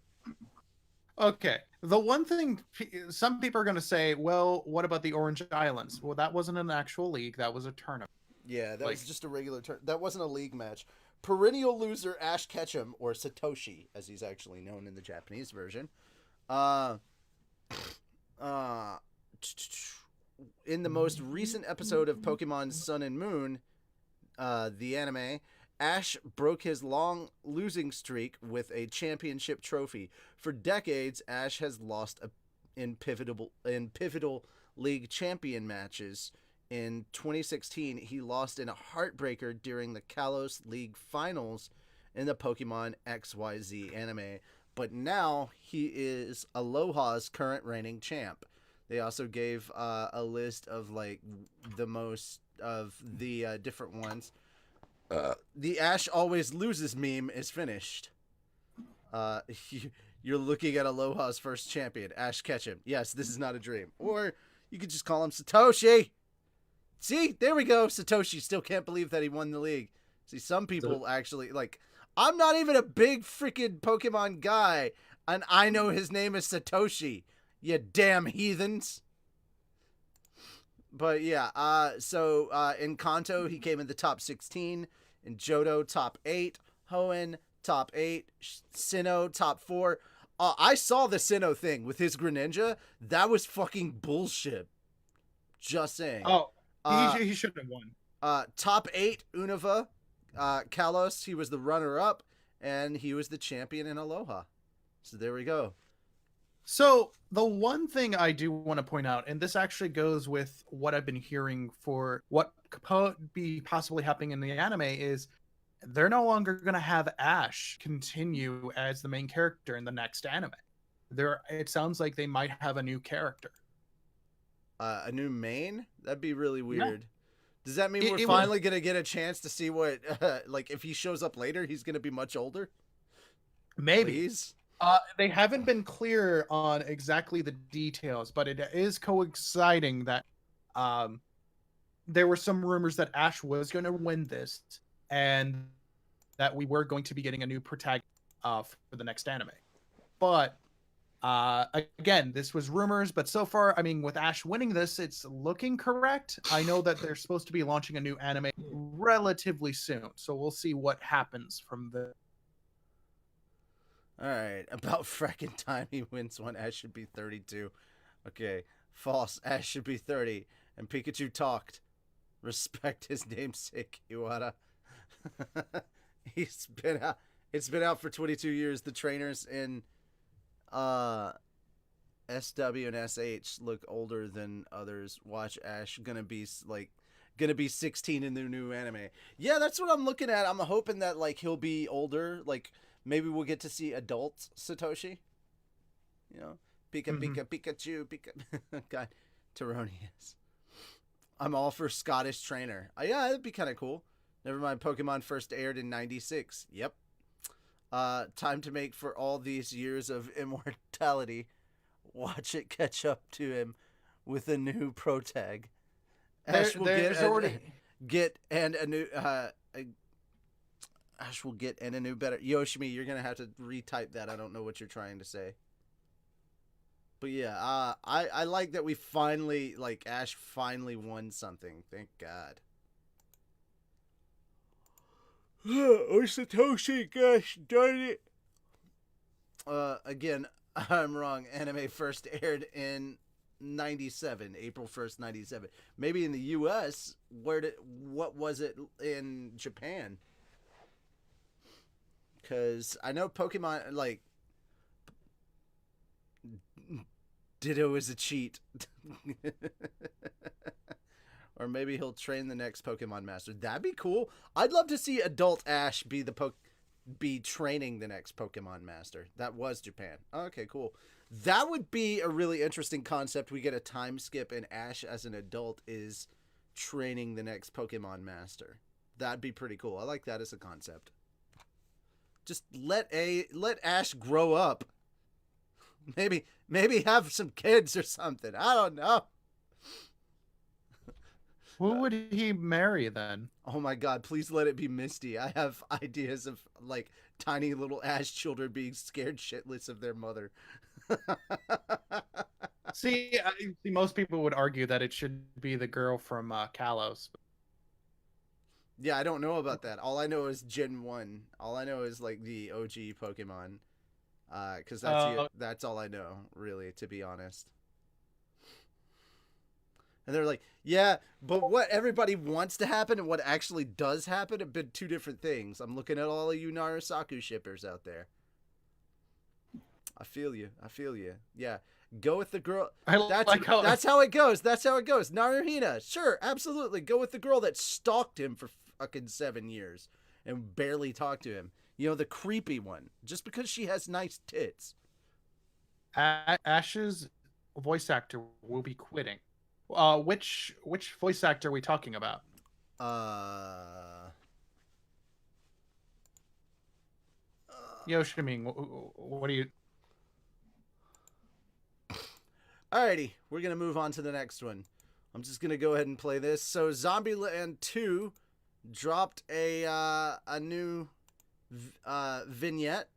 [SPEAKER 2] Okay. The one thing some people are going to say, well, what about the Orange Islands? Well, that wasn't an actual league. That was a tournament.
[SPEAKER 1] Yeah, that was just a regular tournament. That wasn't a league match. Perennial loser Ash Ketchum, or Satoshi, as he's actually known in the Japanese version, in the most recent episode of Pokemon Sun and Moon, the anime, Ash broke his long losing streak with a championship trophy. For decades, Ash has lost in pivotal league champion matches. In 2016, he lost in a heartbreaker during the Kalos League Finals in the Pokemon XYZ anime. But now he is Aloha's current reigning champ. They also gave a list of like the most of the different ones. The Ash always loses meme is finished. You're looking at Aloha's first champion, Ash Ketchum. Yes, this is not a dream. Or you could just call him Satoshi. See, there we go. Satoshi still can't believe that he won the league. See, some people actually, like, I'm not even a big freaking Pokemon guy, and I know his name is Satoshi. You damn heathens. But yeah, in Kanto he came in the top 16, in Johto top 8, Hoenn top 8, Sinnoh top 4. I saw the Sinnoh thing with his Greninja. That was fucking bullshit. Just saying.
[SPEAKER 2] Oh, he shouldn't have won.
[SPEAKER 1] Top 8, Unova. Kalos, he was the runner-up, and he was the champion in Aloha. So there we go.
[SPEAKER 2] So the one thing I do want to point out, and this actually goes with what I've been hearing for what could be possibly happening in the anime, is they're no longer going to have Ash continue as the main character in the next anime. It sounds like they might have a new character.
[SPEAKER 1] A new main? That'd be really weird. Yeah. Does that mean we're finally going to get a chance to see what, like, if he shows up later, he's going to be much older?
[SPEAKER 2] Maybe.
[SPEAKER 1] Please?
[SPEAKER 2] They haven't been clear on exactly the details, but it is coinciding that there were some rumors that Ash was going to win this, and that we were going to be getting a new protagonist for the next anime. But again, this was rumors, but so far, I mean, with Ash winning this, it's looking correct. I know that they're supposed to be launching a new anime relatively soon, so we'll see what happens from the.
[SPEAKER 1] All right, about fracking time he wins one. Ash should be 32. Okay, false. Ash should be 30. And Pikachu talked. Respect his namesake, Iwata. It's been out for 22 years. The trainers in SW and SH look older than others. Watch Ash gonna be 16 in the new anime. Yeah, that's what I'm looking at. I'm hoping that like he'll be older. Like maybe we'll get to see adult Satoshi. You know, Pikachu. God, Teronius. I'm all for Scottish trainer. Yeah, that'd be kind of cool. Never mind, Pokemon first aired in 96. Yep. Time to make for all these years of immortality. Watch it catch up to him with a new pro tag. Ash will get a new better. Yoshimi, you're gonna have to retype that. I don't know what you're trying to say. But yeah, I like that we finally, like, Ash finally won something. Thank God. Oh, Satoshi, gosh darn it. Again, I'm wrong. Anime first aired in 97, April 1st, 97. Maybe in the US, what was it in Japan? Because I know Pokemon, like, Ditto is a cheat. Or maybe he'll train the next Pokemon Master. That'd be cool. I'd love to see adult Ash be training the next Pokemon Master. That was Japan. Okay, cool. That would be a really interesting concept. We get a time skip and Ash as an adult is training the next Pokemon Master. That'd be pretty cool. I like that as a concept. Just let Ash grow up. Maybe have some kids or something. I don't know.
[SPEAKER 2] Who would he marry then?
[SPEAKER 1] Oh my God, please let it be Misty. I have ideas of like tiny little Ash children being scared shitless of their mother.
[SPEAKER 2] See, most people would argue that it should be the girl from Kalos.
[SPEAKER 1] Yeah, I don't know about that. All I know is Gen 1. All I know is like the OG Pokemon. Because that's all I know, really, to be honest. And they're like, yeah, but what everybody wants to happen and what actually does happen have been two different things. I'm looking at all of you Narasaku shippers out there. I feel you. Yeah, go with the girl. That's how it goes. Naruhina, sure, absolutely. Go with the girl that stalked him for fucking 7 years and barely talked to him. You know, the creepy one. Just because she has nice tits.
[SPEAKER 2] Ash's voice actor will be quitting. Which voice actor are we talking about? Yoshimi, what do you...
[SPEAKER 1] Alrighty, we're going to move on to the next one. I'm just going to go ahead and play this. So Zombieland 2 dropped a new vignette,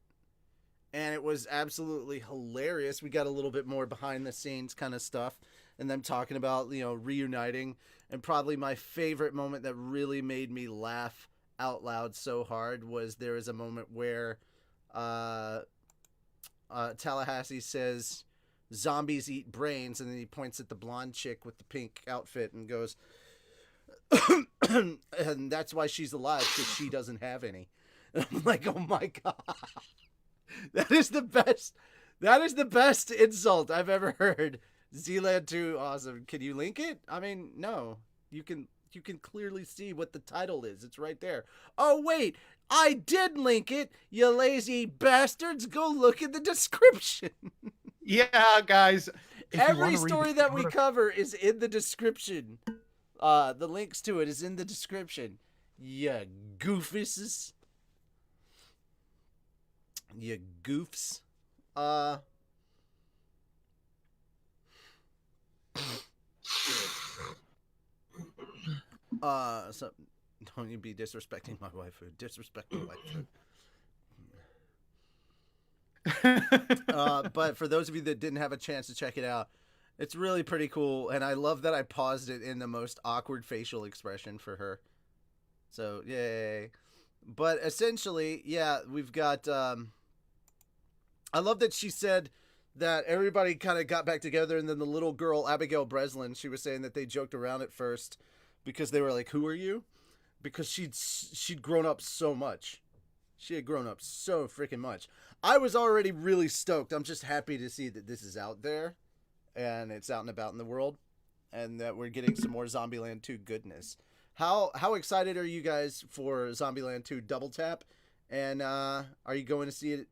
[SPEAKER 1] and it was absolutely hilarious. We got a little bit more behind the scenes kind of stuff. and them talking about, reuniting. And probably my favorite moment that really made me laugh out loud so hard was there was a moment where Tallahassee says zombies eat brains, and then he points at the blonde chick with the pink outfit and goes, and that's why she's alive, because she doesn't have any. And I'm like, oh my god, that is the best insult I've ever heard. Zealand 2, awesome. Can you link it? I mean, no, you can clearly see what the title is. It's right there. Oh wait, I did link it, you lazy bastards. Go look at the description.
[SPEAKER 2] Yeah, guys.
[SPEAKER 1] Every story that we cover is in the description. The links to it is in the description. Yeah, goofuses. You goofs. So don't you be disrespecting my waifu. Disrespect my waifu. But for those of you that didn't have a chance to check it out, it's really pretty cool, and I love that I paused it in the most awkward facial expression for her. So, yay. But essentially, yeah, we've got... I love that she said that everybody kind of got back together, and then the little girl, Abigail Breslin, she was saying that they joked around at first because they were like, who are you? Because she'd grown up so much. She had grown up so freaking much. I was already really stoked. I'm just happy to see that this is out there, and it's out and about in the world, and that we're getting some more Zombieland 2 goodness. How excited are you guys for Zombieland 2 Double Tap? And are you going to see it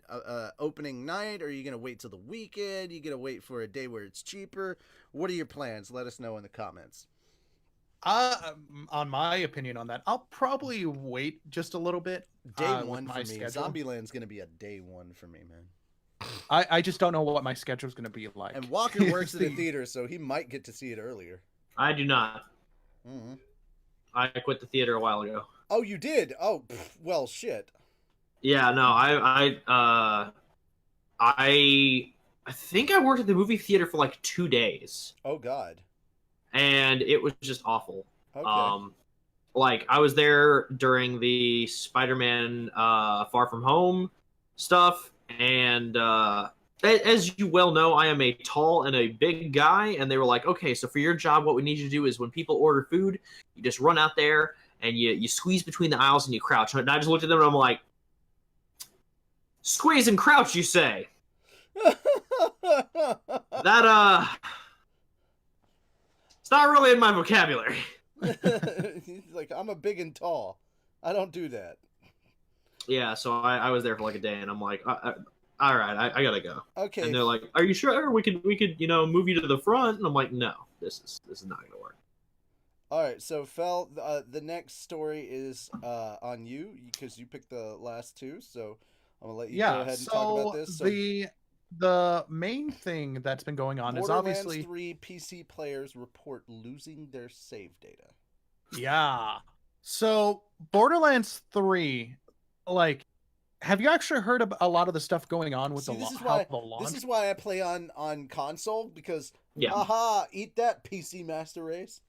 [SPEAKER 1] opening night? Or are you going to wait till the weekend? Are you going to wait for a day where it's cheaper? What are your plans? Let us know in the comments.
[SPEAKER 2] On my opinion on that, I'll probably wait just a little bit.
[SPEAKER 1] Day one for me. Zombieland's going to be a day one for me, man.
[SPEAKER 2] I just don't know what my schedule is going to be like.
[SPEAKER 1] And Walker works at a theater, so he might get to see it earlier.
[SPEAKER 3] I do not.
[SPEAKER 1] Mm-hmm.
[SPEAKER 3] I quit the theater a while ago.
[SPEAKER 1] Oh, you did? Oh, well, shit.
[SPEAKER 3] Yeah, no, I think I worked at the movie theater for like 2 days.
[SPEAKER 1] Oh God.
[SPEAKER 3] And it was just awful.
[SPEAKER 1] Okay.
[SPEAKER 3] Like I was there during the Spider-Man Far From Home stuff, and as you well know, I am a tall and a big guy, and they were like, okay, so for your job, what we need you to do is when people order food, you just run out there and you squeeze between the aisles and you crouch. And I just looked at them and I'm like, squeeze and crouch, you say? That, it's not really in my vocabulary.
[SPEAKER 1] He's like, I'm a big and tall. I don't do that.
[SPEAKER 3] Yeah, so I was there for like a day, and I'm like, all right, I gotta go.
[SPEAKER 1] Okay.
[SPEAKER 3] And they're like, are you sure we could move you to the front? And I'm like, no, this is not gonna work.
[SPEAKER 1] All right, so Fel, the next story is on you because you picked the last two, so I'm gonna let you go ahead and talk about this. So
[SPEAKER 2] the main thing that's been going on is obviously
[SPEAKER 1] 3 PC players report losing their save data.
[SPEAKER 2] Yeah. So Borderlands 3, like, have you actually heard of a lot of the stuff going on with the launch?
[SPEAKER 1] This is why I play on console, because eat that, PC Master Race.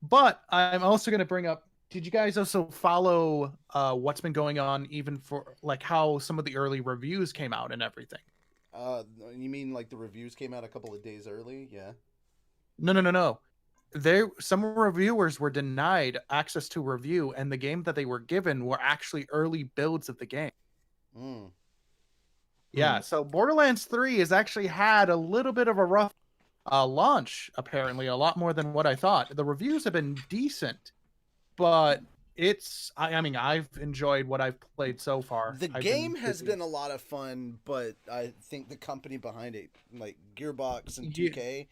[SPEAKER 2] But I'm also going to bring up, did you guys also follow what's been going on, even for like how some of the early reviews came out and everything?
[SPEAKER 1] You mean like the reviews came out a couple of days early? Yeah.
[SPEAKER 2] No. Some reviewers were denied access to review, and the game that they were given were actually early builds of the game. Yeah, so Borderlands 3 has actually had a little bit of a rough launch, apparently, a lot more than what I thought. The reviews have been decent, but I mean, I've enjoyed what I've played so far.
[SPEAKER 1] The game has been a lot of fun, but I think the company behind it, like Gearbox and 2K,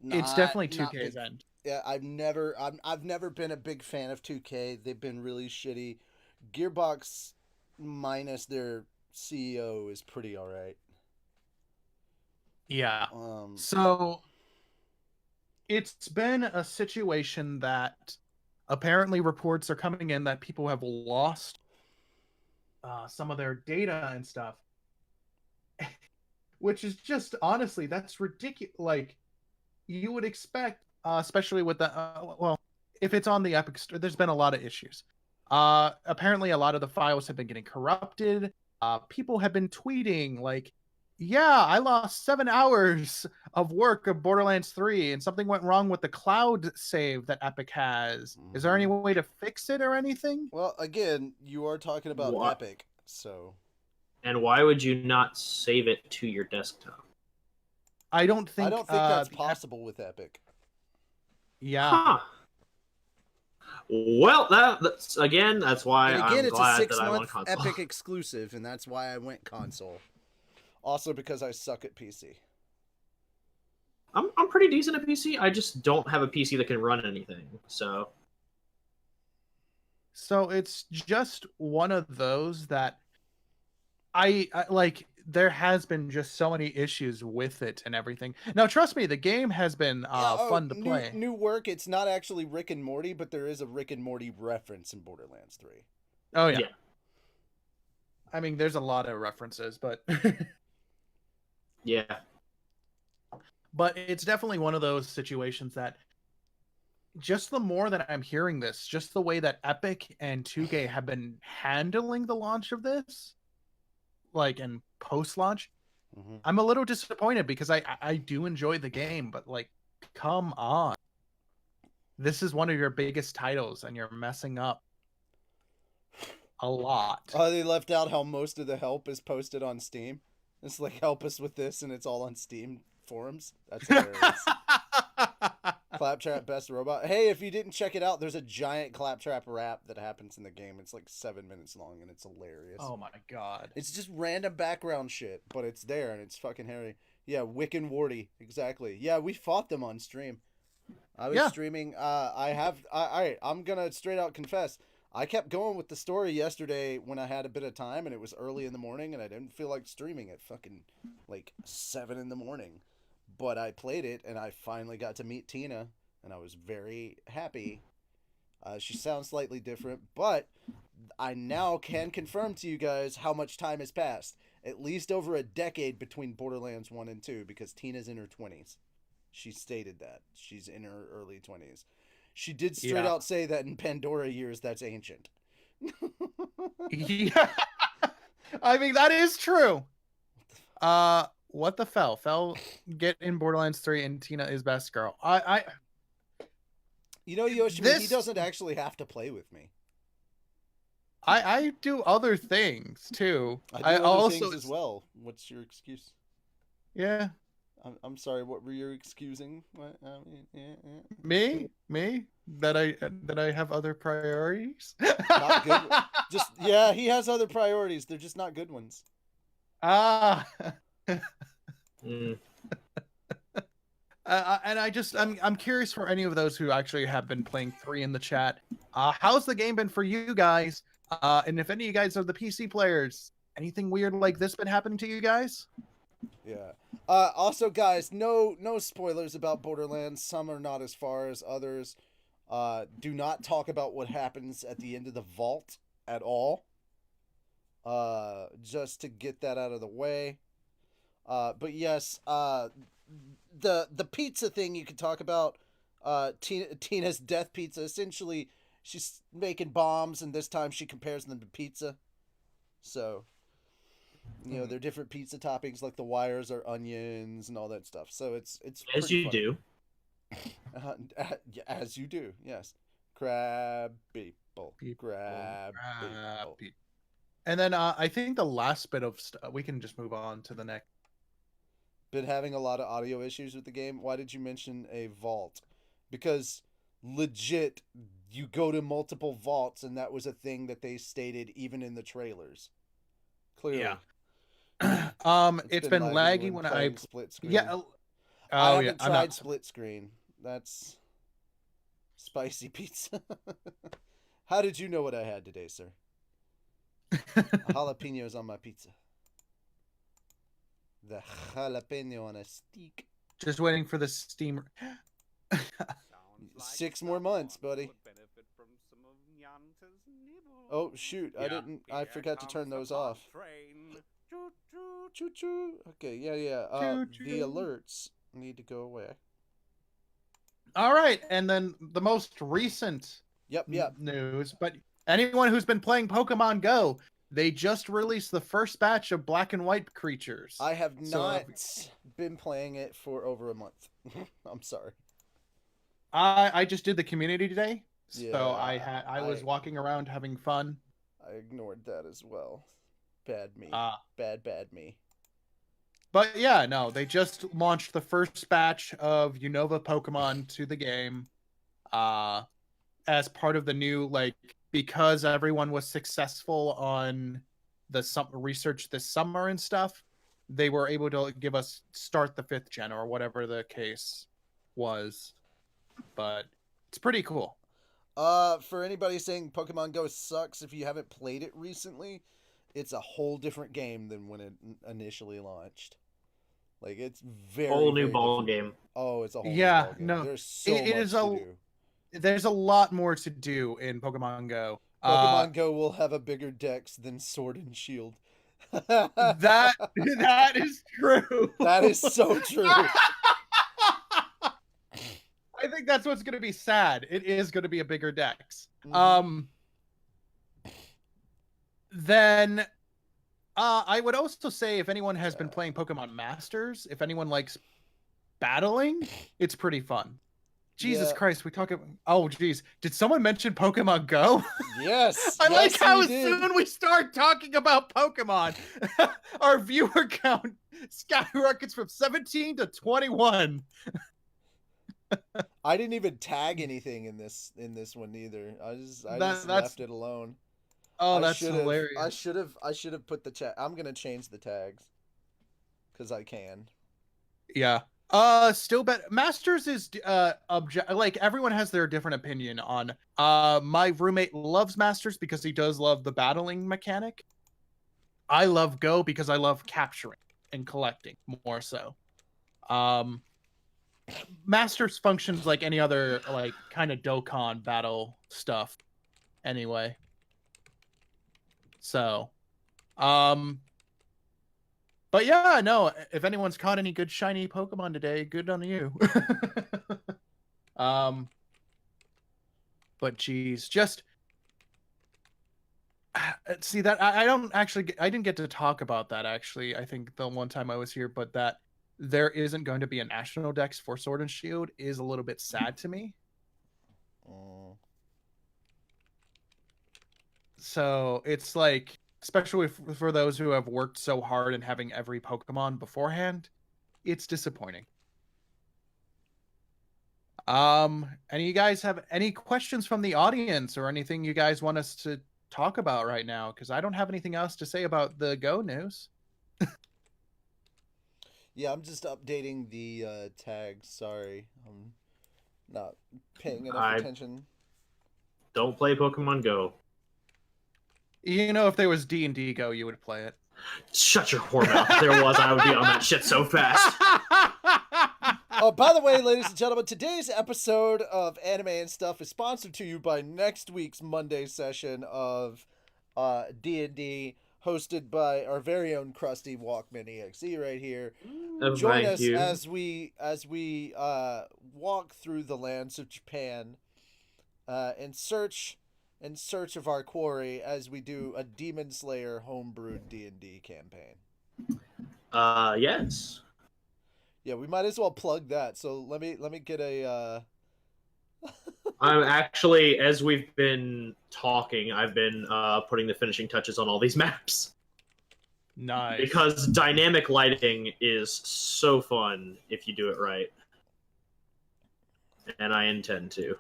[SPEAKER 2] it's definitely 2K's end.
[SPEAKER 1] Yeah, I've never been a big fan of 2K. They've been really shitty. Gearbox minus their CEO is pretty all right.
[SPEAKER 2] Yeah. So it's been a situation that apparently reports are coming in that people have lost some of their data and stuff, which is just, honestly, that's ridiculous. Like, you would expect, especially with the well, if it's on the Epic Store, there's been a lot of issues. Apparently, a lot of the files have been getting corrupted. People have been tweeting like, "Yeah, I lost 7 hours of work of Borderlands 3, and something went wrong with the cloud save that Epic has. Is there any way to fix it or anything?"
[SPEAKER 1] Well, again, you are talking about
[SPEAKER 3] What?
[SPEAKER 1] Epic, so.
[SPEAKER 3] And why would you not save it to your desktop?
[SPEAKER 2] I don't think
[SPEAKER 1] that's possible with Epic.
[SPEAKER 2] Yeah.
[SPEAKER 3] Huh. Well, that's again. That's why
[SPEAKER 1] And again,
[SPEAKER 3] I'm
[SPEAKER 1] it's
[SPEAKER 3] glad
[SPEAKER 1] a
[SPEAKER 3] that I want
[SPEAKER 1] 6-month
[SPEAKER 3] console.
[SPEAKER 1] Epic exclusive, and that's why I went console. Also because I suck at PC.
[SPEAKER 3] I'm pretty decent at PC. I just don't have a PC that can run anything. So
[SPEAKER 2] it's just one of those that I like. There has been just so many issues with it and everything. Now, trust me, the game has been fun to play.
[SPEAKER 1] New work. It's not actually Rick and Morty, but there is a Rick and Morty reference in Borderlands 3.
[SPEAKER 2] Oh yeah. I mean, there's a lot of references, but
[SPEAKER 3] yeah.
[SPEAKER 2] But it's definitely one of those situations that just the more that I'm hearing this, just the way that Epic and 2K have been handling the launch of this, like in post-launch, I'm a little disappointed because I do enjoy the game, but like, come on. This is one of your biggest titles and you're messing up a lot.
[SPEAKER 1] Oh, they left out how most of the help is posted on Steam. It's like, help us with this, and it's all on Steam forums. That's hilarious. Claptrap Best Robot. Hey, if you didn't check it out, there's a giant Claptrap rap that happens in the game. It's like 7 minutes long, and it's hilarious.
[SPEAKER 2] Oh my god.
[SPEAKER 1] It's just random background shit, but it's there, and it's fucking hairy. Yeah, Wick and Warty. Exactly. Yeah, we fought them on stream. I was streaming. Alright, I'm gonna straight out confess. I kept going with the story yesterday when I had a bit of time, and it was early in the morning, and I didn't feel like streaming at fucking, like, 7 in the morning. But I played it, and I finally got to meet Tina, and I was very happy. She sounds slightly different, but I now can confirm to you guys how much time has passed. At least over a decade between Borderlands 1 and 2, because Tina's in her 20s. She stated that. She's in her early 20s. She did straight out say that in Pandora years, that's ancient.
[SPEAKER 2] Yeah. I mean, that is true. What the fell? Fell get in Borderlands 3 and Tina is best girl.
[SPEAKER 1] You know, Yoshi, he doesn't actually have to play with me.
[SPEAKER 2] I do other things too.
[SPEAKER 1] I do other things as well. What's your excuse?
[SPEAKER 2] Yeah.
[SPEAKER 1] I'm sorry. What were you excusing? What?
[SPEAKER 2] Me? That I have other priorities.
[SPEAKER 1] Not good. He has other priorities. They're just not good ones.
[SPEAKER 2] And I'm curious for any of those who actually have been playing 3 in the chat. How's the game been for you guys? And if any of you guys are the PC players, anything weird like this been happening to you guys?
[SPEAKER 1] Yeah. Also, guys, no spoilers about Borderlands. Some are not as far as others. Do not talk about what happens at the end of the vault at all. Just to get that out of the way. But yes, the pizza thing you could talk about. Tina's death pizza. Essentially, she's making bombs, and this time she compares them to pizza. So, you know, they're different pizza toppings, like the wires are onions and all that stuff. So it's
[SPEAKER 3] as you
[SPEAKER 1] fun.
[SPEAKER 3] do.
[SPEAKER 1] As you do, yes. Crab people. Crab people.
[SPEAKER 2] And then I think the last bit of we can just move on to the next.
[SPEAKER 1] Been having a lot of audio issues with the game. Why did you mention a vault? Because legit, you go to multiple vaults, and that was a thing that they stated even in the trailers. Clearly.
[SPEAKER 2] Yeah. It's been laggy when I
[SPEAKER 1] split screen.
[SPEAKER 2] Yeah.
[SPEAKER 1] I haven't tried split screen. That's spicy pizza. How did you know what I had today, sir? Jalapenos on my pizza. The jalapeno on a steak.
[SPEAKER 2] Just waiting for the steamer.
[SPEAKER 1] 6 more months, buddy. Oh shoot!
[SPEAKER 2] Yeah.
[SPEAKER 1] I forgot to turn those off. Choo choo. Okay, yeah.
[SPEAKER 2] Choo-choo.
[SPEAKER 1] The alerts need to go away.
[SPEAKER 2] All right, and then the most recent
[SPEAKER 1] Yep.
[SPEAKER 2] news, but anyone who's been playing Pokemon Go, they just released the first batch of black and white creatures.
[SPEAKER 1] I have
[SPEAKER 2] So,
[SPEAKER 1] not been playing it for over a month. I'm sorry.
[SPEAKER 2] I just did the community day, so
[SPEAKER 1] Yeah,
[SPEAKER 2] I was walking around having fun.
[SPEAKER 1] I ignored that as well. Bad me. Bad me.
[SPEAKER 2] But yeah, no, they just launched the first batch of Unova Pokemon to the game, as part of the new, like, because everyone was successful on the research this summer and stuff, they were able to give us start the 5th gen or whatever the case was. But it's pretty cool.
[SPEAKER 1] For anybody saying Pokemon Go sucks if you haven't played it recently, it's a whole different game than when it initially launched. Like, it's
[SPEAKER 3] whole new ball game.
[SPEAKER 1] Oh, it's a whole
[SPEAKER 2] new
[SPEAKER 1] ball game.
[SPEAKER 2] No,
[SPEAKER 1] there's so much to do.
[SPEAKER 2] There's a lot more to do in Pokemon Go.
[SPEAKER 1] Pokemon Go will have a bigger dex than Sword and Shield.
[SPEAKER 2] that is true.
[SPEAKER 1] That is so true.
[SPEAKER 2] I think that's what's going to be sad. It is going to be a bigger dex.
[SPEAKER 1] Mm-hmm.
[SPEAKER 2] Then I would also say, if anyone has been playing Pokemon Masters, if anyone likes battling, it's pretty fun. Jesus Christ, we talk about... Oh, geez. Did someone mention Pokemon Go?
[SPEAKER 1] Yes.
[SPEAKER 2] I like how as soon we start talking about Pokemon, our viewer count skyrockets from 17 to 21.
[SPEAKER 1] I didn't even tag anything in this one either. I just left it alone.
[SPEAKER 2] Oh, that's hilarious.
[SPEAKER 1] I should have put the chat. I'm gonna change the tags because I can.
[SPEAKER 2] Yeah. Still Masters is like, everyone has their different opinion on. My roommate loves Masters because he does love the battling mechanic. I love Go because I love capturing and collecting more so. Masters functions like any other, like, kind of Dokkan battle stuff anyway. So, but yeah, no, if anyone's caught any good shiny Pokemon today, good on you. But geez, just see that I didn't get to talk about that, actually. I think the one time I was here, but that there isn't going to be a national dex for Sword and Shield is a little bit sad to me. So it's like, especially for those who have worked so hard and having every Pokemon beforehand, it's disappointing. Any of you guys have any questions from the audience or anything you guys want us to talk about right now? Because I don't have anything else to say about the Go news.
[SPEAKER 1] Yeah, I'm just updating the tags. Sorry, I'm not paying enough attention.
[SPEAKER 3] Don't play Pokemon Go.
[SPEAKER 2] You know, if there was D&D Go, you would play it.
[SPEAKER 3] Shut your whore mouth. If there was, I would be on that shit so fast.
[SPEAKER 1] Oh, by the way, ladies and gentlemen, today's episode of Anime and Stuff is sponsored to you by next week's Monday session of D&D, hosted by our very own Krusty Walkman EXE right here. Join us as we walk through the lands of Japan in search of our quarry as we do a Demon Slayer homebrewed D&D campaign.
[SPEAKER 3] Yes.
[SPEAKER 1] Yeah, we might as well plug that. So let me get a
[SPEAKER 3] I'm actually, as we've been talking, I've been putting the finishing touches on all these maps.
[SPEAKER 2] Nice.
[SPEAKER 3] Because dynamic lighting is so fun if you do it right. And I intend to.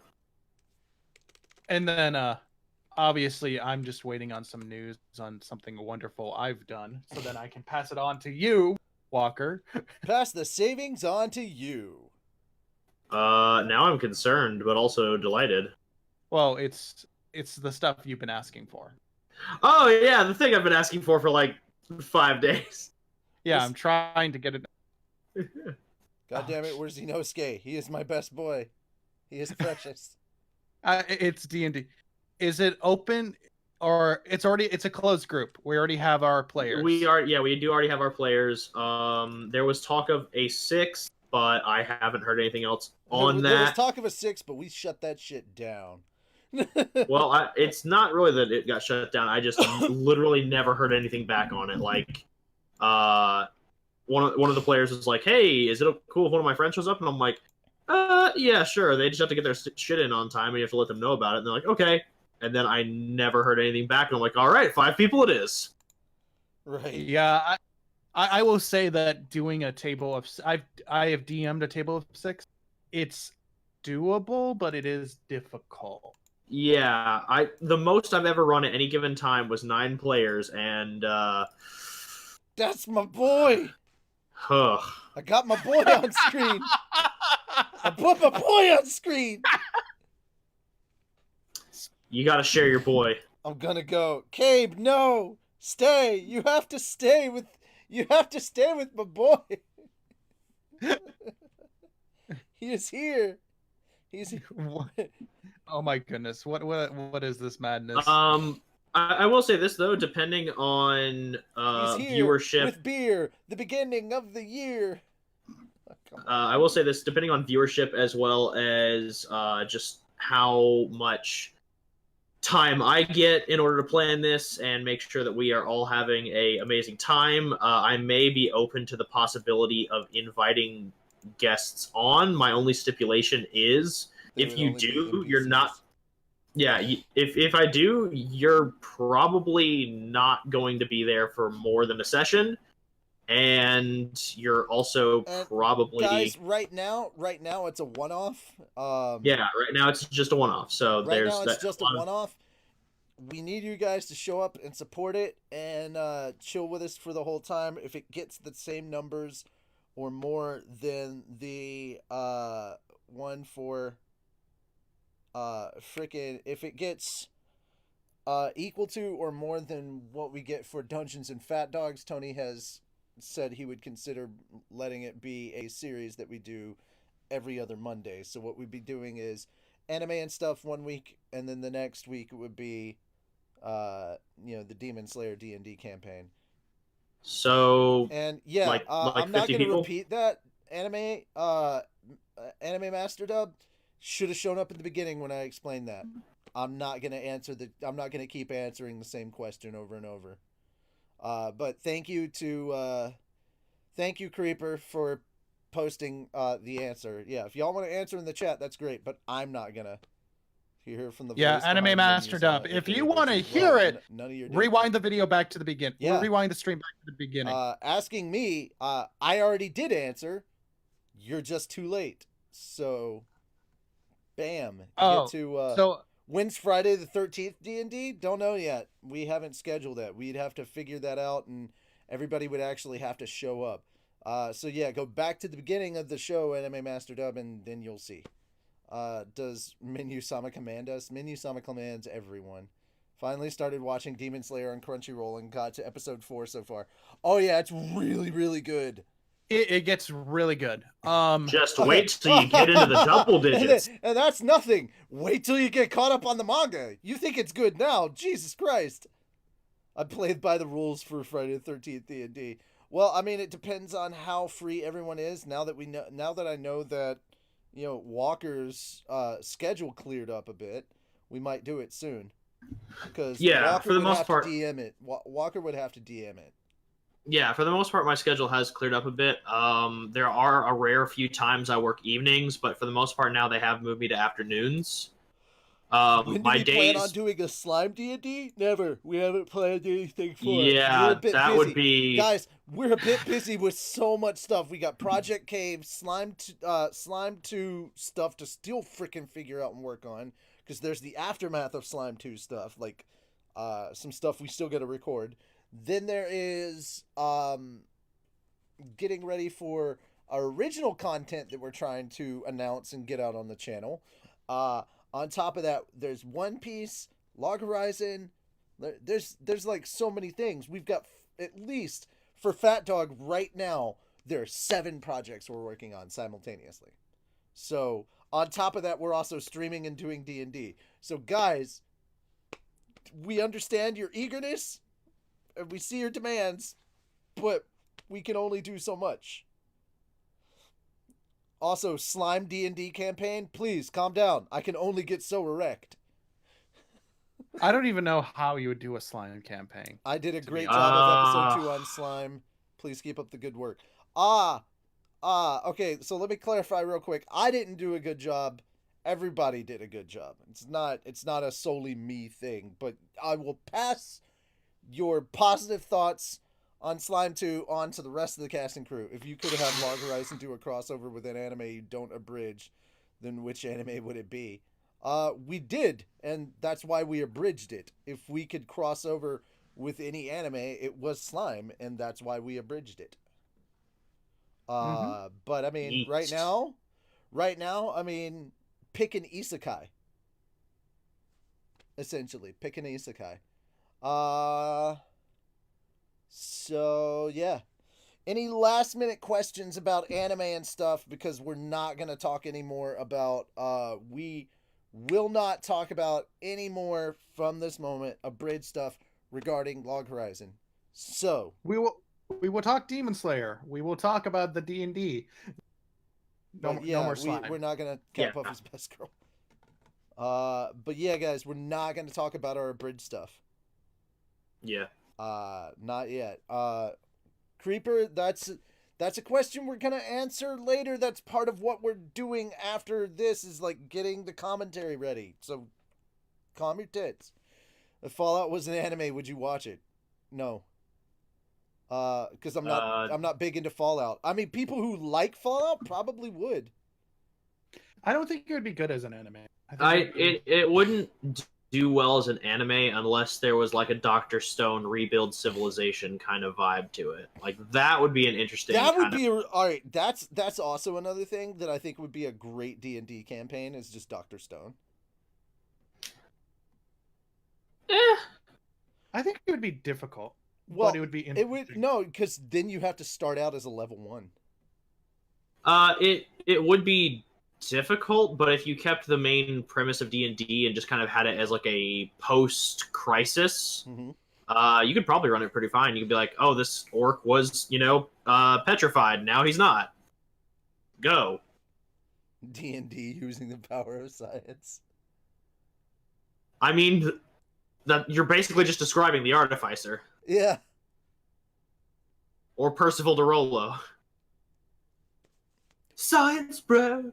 [SPEAKER 2] And then obviously I'm just waiting on some news on something wonderful I've done so then I can pass it on to you, Walker.
[SPEAKER 1] Pass the savings on to you.
[SPEAKER 3] Now I'm concerned, but also delighted.
[SPEAKER 2] Well, it's the stuff you've been asking for.
[SPEAKER 3] Oh, yeah, the thing I've been asking for like 5 days.
[SPEAKER 2] Yeah, I'm trying to get it.
[SPEAKER 1] God damn it, where's Inosuke? He is my best boy. He is precious.
[SPEAKER 2] It's D&D. Is it open or it's a closed group? We already have our players.
[SPEAKER 3] We do already have our players. There was talk of a 6th, but I haven't heard anything else on
[SPEAKER 1] There was
[SPEAKER 3] that.
[SPEAKER 1] talk of a 6, but we shut that shit down.
[SPEAKER 3] Well, it's not really that it got shut down. I just literally never heard anything back on it. Like, one of the players was like, "Hey, is it cool if one of my friends shows up?" And I'm like, yeah, sure. They just have to get their shit in on time, and you have to let them know about it." And they're like, "Okay." And then I never heard anything back, and I'm like, "All right, 5 people it is."
[SPEAKER 1] Right.
[SPEAKER 2] Yeah, I will say that doing a table of I have DM'd a table of 6. It's doable, but it is difficult.
[SPEAKER 3] Yeah, the most I've ever run at any given time was 9 players, and
[SPEAKER 1] that's my boy.
[SPEAKER 3] Ugh.
[SPEAKER 1] I got my boy on screen. I put my boy on screen.
[SPEAKER 3] You gotta share your boy.
[SPEAKER 1] I'm gonna go. Cabe, no! Stay! You have to stay with my boy. He is here. He's
[SPEAKER 2] Oh my goodness. What is this madness?
[SPEAKER 3] I will say this though, depending on
[SPEAKER 1] He's here
[SPEAKER 3] viewership
[SPEAKER 1] with beer, the beginning of the year.
[SPEAKER 3] I will say this, depending on viewership as well as just how much time I get in order to plan this and make sure that we are all having a amazing time, I may be open to the possibility of inviting guests on. My only stipulation is if you do, you're not. Yeah, if I do, you're probably not going to be there for more than a session. And you're also probably
[SPEAKER 1] guys. Right now, it's a one-off.
[SPEAKER 3] Yeah, right now it's just a one-off. So
[SPEAKER 1] right now it's just a one-off. We need you guys to show up and support it and chill with us for the whole time. If it gets the same numbers or more than the one for if it gets equal to or more than what we get for Dungeons and Fat Dogs, Tony has said he would consider letting it be a series that we do every other Monday. So what we'd be doing is anime and stuff one week, and then the next week it would be the Demon Slayer D&D campaign.
[SPEAKER 3] So
[SPEAKER 1] and yeah,
[SPEAKER 3] like
[SPEAKER 1] I'm not going to
[SPEAKER 3] people?
[SPEAKER 1] repeat that. Anime Master Dub should have shown up in the beginning when I explained that. I'm not going to keep answering the same question over and over. But thank you Creeper for posting the answer. Yeah, if y'all want to answer in the chat, that's great, but I'm not gonna hear from the voice
[SPEAKER 2] Anime Master Dub. If you want to hear it,
[SPEAKER 1] none of your
[SPEAKER 2] rewind the video back to the beginning.
[SPEAKER 1] Yeah.
[SPEAKER 2] Or rewind the stream back to the beginning.
[SPEAKER 1] Asking me, I already did answer. You're just too late. So, bam.
[SPEAKER 2] So
[SPEAKER 1] when's Friday the 13th D&D? Don't know yet. We haven't scheduled it. We'd have to figure that out, and everybody would actually have to show up. So yeah, go back to the beginning of the show, Anime Master Dub, and then you'll see. Does Minu-sama command us? Minu-sama commands everyone. Finally started watching Demon Slayer on Crunchyroll and got to episode 4 so far. Oh yeah, it's really, really good.
[SPEAKER 2] It gets really good.
[SPEAKER 3] Just wait till you get into the double digits.
[SPEAKER 1] And that's nothing. Wait till you get caught up on the manga. You think it's good now? Jesus Christ. I played by the rules for Friday the 13th D&D. Well, I mean, it depends on how free everyone is. Now that I know that, Walker's schedule cleared up a bit, we might do it soon. Because Walker
[SPEAKER 3] for the most part,
[SPEAKER 1] DM it. Walker would have to DM it.
[SPEAKER 3] Yeah, for the most part, my schedule has cleared up a bit. There are a rare few times I work evenings, but for the most part now they have moved me to afternoons.
[SPEAKER 1] When do we plan on doing a slime D&D? Never. We haven't planned anything for it.
[SPEAKER 3] Yeah, that would be...
[SPEAKER 1] Guys, we're a bit busy with so much stuff. We got Project Cave, Slime 2 stuff to still freaking figure out and work on, because there's the aftermath of Slime 2 stuff, like some stuff we still got to record. Then there is getting ready for our original content that we're trying to announce and get out on the channel. On top of that, there's One Piece, Log Horizon. There's like so many things. We've got at least for Fat Dog right now, there are 7 projects we're working on simultaneously. So on top of that, we're also streaming and doing D&D. So guys, we understand your eagerness and we see your demands, but we can only do so much. Also, slime D&D campaign. Please calm down. I can only get so erect.
[SPEAKER 2] I don't even know how you would do a slime campaign.
[SPEAKER 1] I did a
[SPEAKER 2] To be
[SPEAKER 1] great
[SPEAKER 2] honest.
[SPEAKER 1] job of episode 2 on slime. Please keep up the good work. Okay, so let me clarify real quick. I didn't do a good job. Everybody did a good job. It's not a solely me thing, but I will pass your positive thoughts on Slime 2 on to the rest of the cast and crew. If you could have Log Horizon do a crossover with an anime you don't abridge, then which anime would it be? We did, and that's why we abridged it. If we could cross over with any anime, it was Slime, and that's why we abridged it. But I mean, right now, I mean, pick an isekai. Essentially, pick an isekai. So yeah. Any last minute questions about anime and stuff? Because we're not gonna talk anymore about. We will not talk about any more from this moment abridged stuff regarding Log Horizon. So
[SPEAKER 2] we will talk Demon Slayer. We will talk about the D&D. No more slime.
[SPEAKER 1] We're not gonna count Puffy's Best Girl. But yeah, guys, we're not gonna talk about our abridged stuff.
[SPEAKER 3] Yeah.
[SPEAKER 1] Not yet. Creeper, that's a question we're gonna answer later. That's part of what we're doing after this is like getting the commentary ready. So calm your tits. If Fallout was an anime, would you watch it? No. Because I'm not big into Fallout. I mean, people who like Fallout probably would.
[SPEAKER 2] I don't think it would be good as an anime.
[SPEAKER 3] It wouldn't do well as an anime unless there was like a Dr. Stone rebuild civilization kind of vibe to it. Like that would be an interesting.
[SPEAKER 1] That would be all right. That's also another thing that I think would be a great D&D campaign is just Dr. Stone.
[SPEAKER 2] I think it would be difficult.
[SPEAKER 1] Well,
[SPEAKER 2] but it would be
[SPEAKER 1] interesting. It would no, because then you have to start out as a level 1.
[SPEAKER 3] It would be difficult, but if you kept the main premise of D&D and just kind of had it as like a post-crisis, you could probably run it pretty fine. You could be like, oh, this orc was, petrified. Now he's not. Go.
[SPEAKER 1] D&D using the power of science.
[SPEAKER 3] I mean, that you're basically just describing the Artificer.
[SPEAKER 1] Yeah.
[SPEAKER 3] Or Percival DeRollo. Science bros.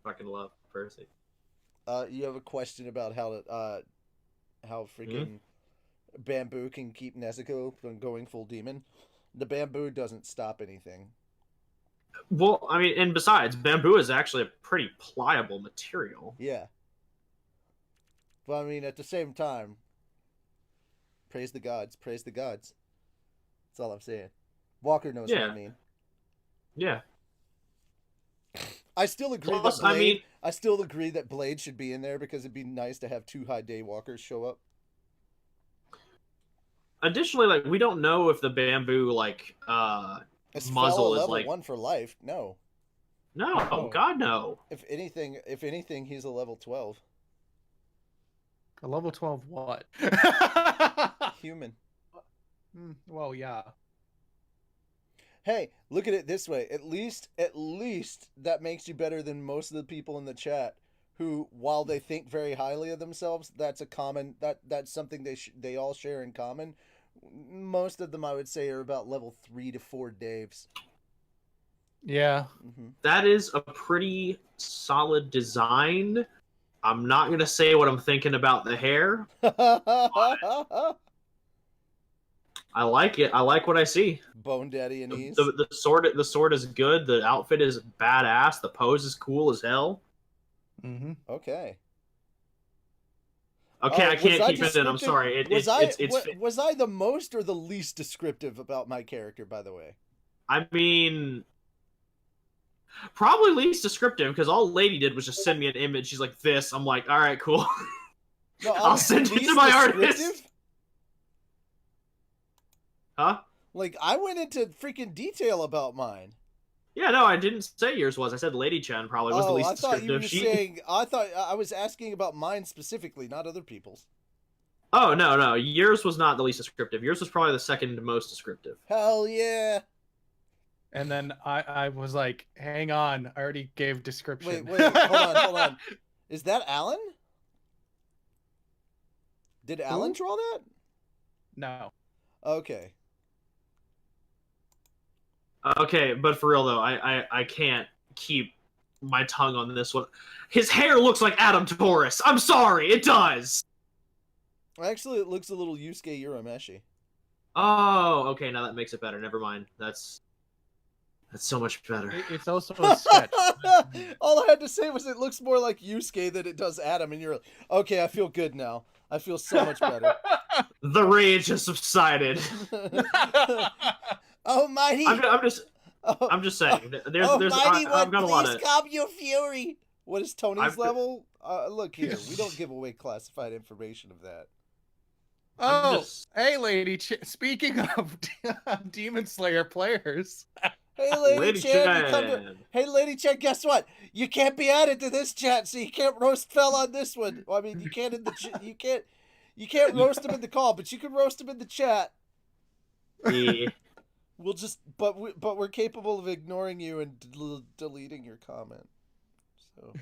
[SPEAKER 3] Fucking love Percy.
[SPEAKER 1] You have a question about how freaking Bamboo can keep Nezuko from going full demon? The bamboo doesn't stop anything.
[SPEAKER 3] Well, I mean, and besides, bamboo is actually a pretty pliable material.
[SPEAKER 1] Yeah. But I mean, at the same time, praise the gods. Praise the gods. That's all I'm saying. Walker knows what I mean.
[SPEAKER 3] Yeah.
[SPEAKER 1] I still agree I still agree that Blade should be in there because it'd be nice to have 2 high day walkers show up.
[SPEAKER 3] Additionally, like we don't know if the bamboo muzzle is
[SPEAKER 1] level 1 for life. No.
[SPEAKER 3] No, oh God no.
[SPEAKER 1] If anything, he's a level 12.
[SPEAKER 2] A level 12 what?
[SPEAKER 1] Human.
[SPEAKER 2] Well, yeah.
[SPEAKER 1] Hey, look at it this way. At least that makes you better than most of the people in the chat who, while they think very highly of themselves, that's something they all share in common. Most of them, I would say, are about level 3 to 4 Daves.
[SPEAKER 2] Yeah.
[SPEAKER 3] That is a pretty solid design. I'm not going to say what I'm thinking about the hair. I like it. I like what I see.
[SPEAKER 1] Bone Daddy and Ease.
[SPEAKER 3] The sword is good. The outfit is badass. The pose is cool as hell.
[SPEAKER 1] Okay.
[SPEAKER 3] Okay, I can't keep it in. I'm sorry.
[SPEAKER 1] Was I the most or the least descriptive about my character, by the way?
[SPEAKER 3] I mean, probably least descriptive, because all Lady did was just send me an image. She's like, this. I'm like, all right, cool.
[SPEAKER 1] No,
[SPEAKER 3] I'll send it to my artist. Huh?
[SPEAKER 1] Like, I went into freaking detail about mine.
[SPEAKER 3] Yeah, no, I didn't say yours was. I said Lady Chen probably was the least descriptive.
[SPEAKER 1] I thought I was asking about mine specifically, not other people's.
[SPEAKER 3] Oh, no. Yours was not the least descriptive. Yours was probably the second most descriptive.
[SPEAKER 1] Hell yeah.
[SPEAKER 2] And then I was like, hang on, I already gave description.
[SPEAKER 1] Wait, hold on. Is that Alan? Did Alan draw that?
[SPEAKER 2] No.
[SPEAKER 1] Okay.
[SPEAKER 3] Okay, but for real though, I can't keep my tongue on this one. His hair looks like Adam Taurus. I'm sorry, it does.
[SPEAKER 1] Actually, it looks a little Yusuke Urameshi.
[SPEAKER 3] Oh, okay, now that makes it better. Never mind. That's so much better.
[SPEAKER 2] It's also a sketch.
[SPEAKER 1] All I had to say was it looks more like Yusuke than it does Adam, and you're like, okay, I feel good now. I feel so much better.
[SPEAKER 3] The rage has subsided.
[SPEAKER 1] Almighty!
[SPEAKER 3] I'm just saying. There's
[SPEAKER 1] Almighty
[SPEAKER 3] I've got a lot
[SPEAKER 1] please
[SPEAKER 3] of.
[SPEAKER 1] calm your fury. What is Tony's
[SPEAKER 3] I've-
[SPEAKER 1] level? Look here, we don't give away classified information of that.
[SPEAKER 2] Oh,
[SPEAKER 3] just-
[SPEAKER 2] hey, lady. Speaking of Demon Slayer players,
[SPEAKER 1] Hey, Lady
[SPEAKER 3] Lady
[SPEAKER 1] Chan, you come to...
[SPEAKER 3] Chan.
[SPEAKER 1] Hey, Lady Chan, guess what? You can't be added to this chat, so you can't roast Fell on this one. Well, I mean, you can't in the you can't roast him in the call, but you can roast him in the chat.
[SPEAKER 3] Yeah.
[SPEAKER 1] We'll just, but we're capable of ignoring you and deleting your comment. So,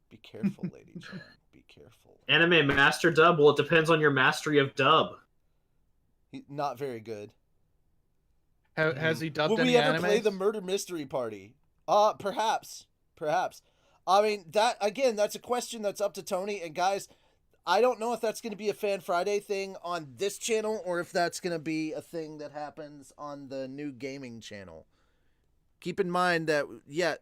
[SPEAKER 1] be careful, Lady Chan. Be careful.
[SPEAKER 3] Anime master dub. Well, it depends on your mastery of dub.
[SPEAKER 1] Not very good.
[SPEAKER 2] has he dubbed
[SPEAKER 1] Will
[SPEAKER 2] any
[SPEAKER 1] we ever
[SPEAKER 2] animes?
[SPEAKER 1] play the Murder Mystery Party? Perhaps. I mean, that's a question that's up to Tony. And guys, I don't know if that's going to be a Fan Friday thing on this channel or if that's going to be a thing that happens on the new gaming channel. Keep in mind that, yeah,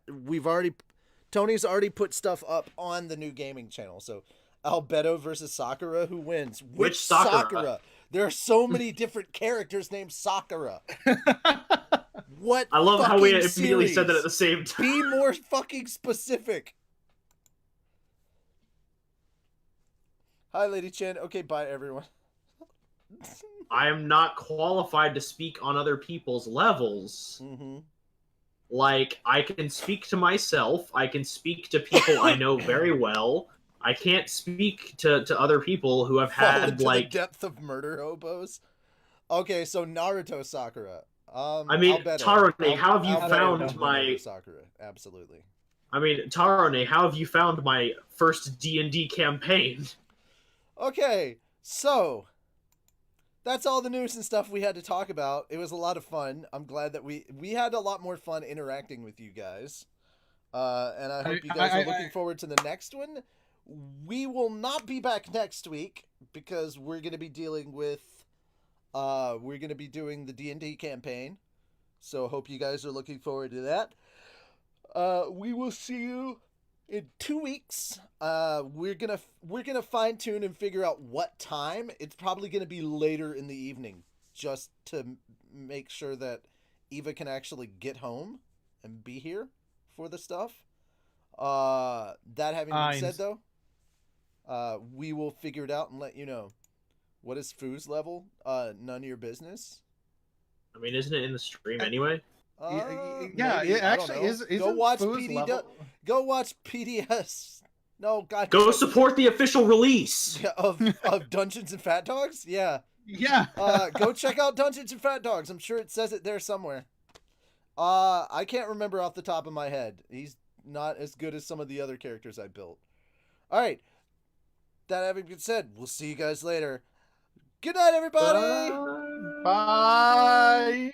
[SPEAKER 1] Tony's already put stuff up on the new gaming channel. So, Albedo versus Sakura, who wins?
[SPEAKER 3] Which Sakura?
[SPEAKER 1] There are so many different characters named Sakura. What?
[SPEAKER 3] I love how we
[SPEAKER 1] fucking
[SPEAKER 3] immediately said that
[SPEAKER 1] series?
[SPEAKER 3] at the same time.
[SPEAKER 1] Be more fucking specific. Hi, Lady Chen. Okay, bye, everyone.
[SPEAKER 3] I am not qualified to speak on other people's levels.
[SPEAKER 1] Mm-hmm.
[SPEAKER 3] Like, I can speak to myself. I can speak to people I know very well. I can't speak to other people who have
[SPEAKER 1] Fall
[SPEAKER 3] had,
[SPEAKER 1] into
[SPEAKER 3] like...
[SPEAKER 1] the depth of murder hobos. Okay, so Naruto Sakura.
[SPEAKER 3] I mean,
[SPEAKER 1] Albedo.
[SPEAKER 3] Tarone, how have you
[SPEAKER 1] Albedo
[SPEAKER 3] found
[SPEAKER 1] knows
[SPEAKER 3] my...
[SPEAKER 1] Naruto Sakura, absolutely.
[SPEAKER 3] I mean, Tarone, how have you found my first D&D campaign?
[SPEAKER 1] Okay, so that's all the news and stuff we had to talk about. It was a lot of fun. I'm glad that we had a lot more fun interacting with you guys. And I hope you guys are looking forward to the next one. We will not be back next week because we're going to be dealing with we're going to be doing the D&D campaign. So hope you guys are looking forward to that. We will see you in 2 weeks. We're gonna fine tune and figure out what time. It's probably gonna be later in the evening, just to make sure that Eva can actually get home and be here for the stuff. That having been said, though, we will figure it out and let you know. What is Foo's level? None of your business.
[SPEAKER 3] I mean, isn't it in the stream anyway?
[SPEAKER 2] Yeah,
[SPEAKER 1] maybe,
[SPEAKER 2] it
[SPEAKER 1] I don't
[SPEAKER 2] actually
[SPEAKER 1] know.
[SPEAKER 2] is.
[SPEAKER 1] Go watch
[SPEAKER 2] Foo's level?
[SPEAKER 1] Go watch PDS. No, God.
[SPEAKER 3] Go support the official release!
[SPEAKER 1] Yeah, of Dungeons and Fat Dogs? Yeah.
[SPEAKER 2] Yeah.
[SPEAKER 1] Go check out Dungeons and Fat Dogs. I'm sure it says it there somewhere. I can't remember off the top of my head. He's not as good as some of the other characters I built. All right. That having been said, we'll see you guys later. Good night, everybody.
[SPEAKER 2] Bye.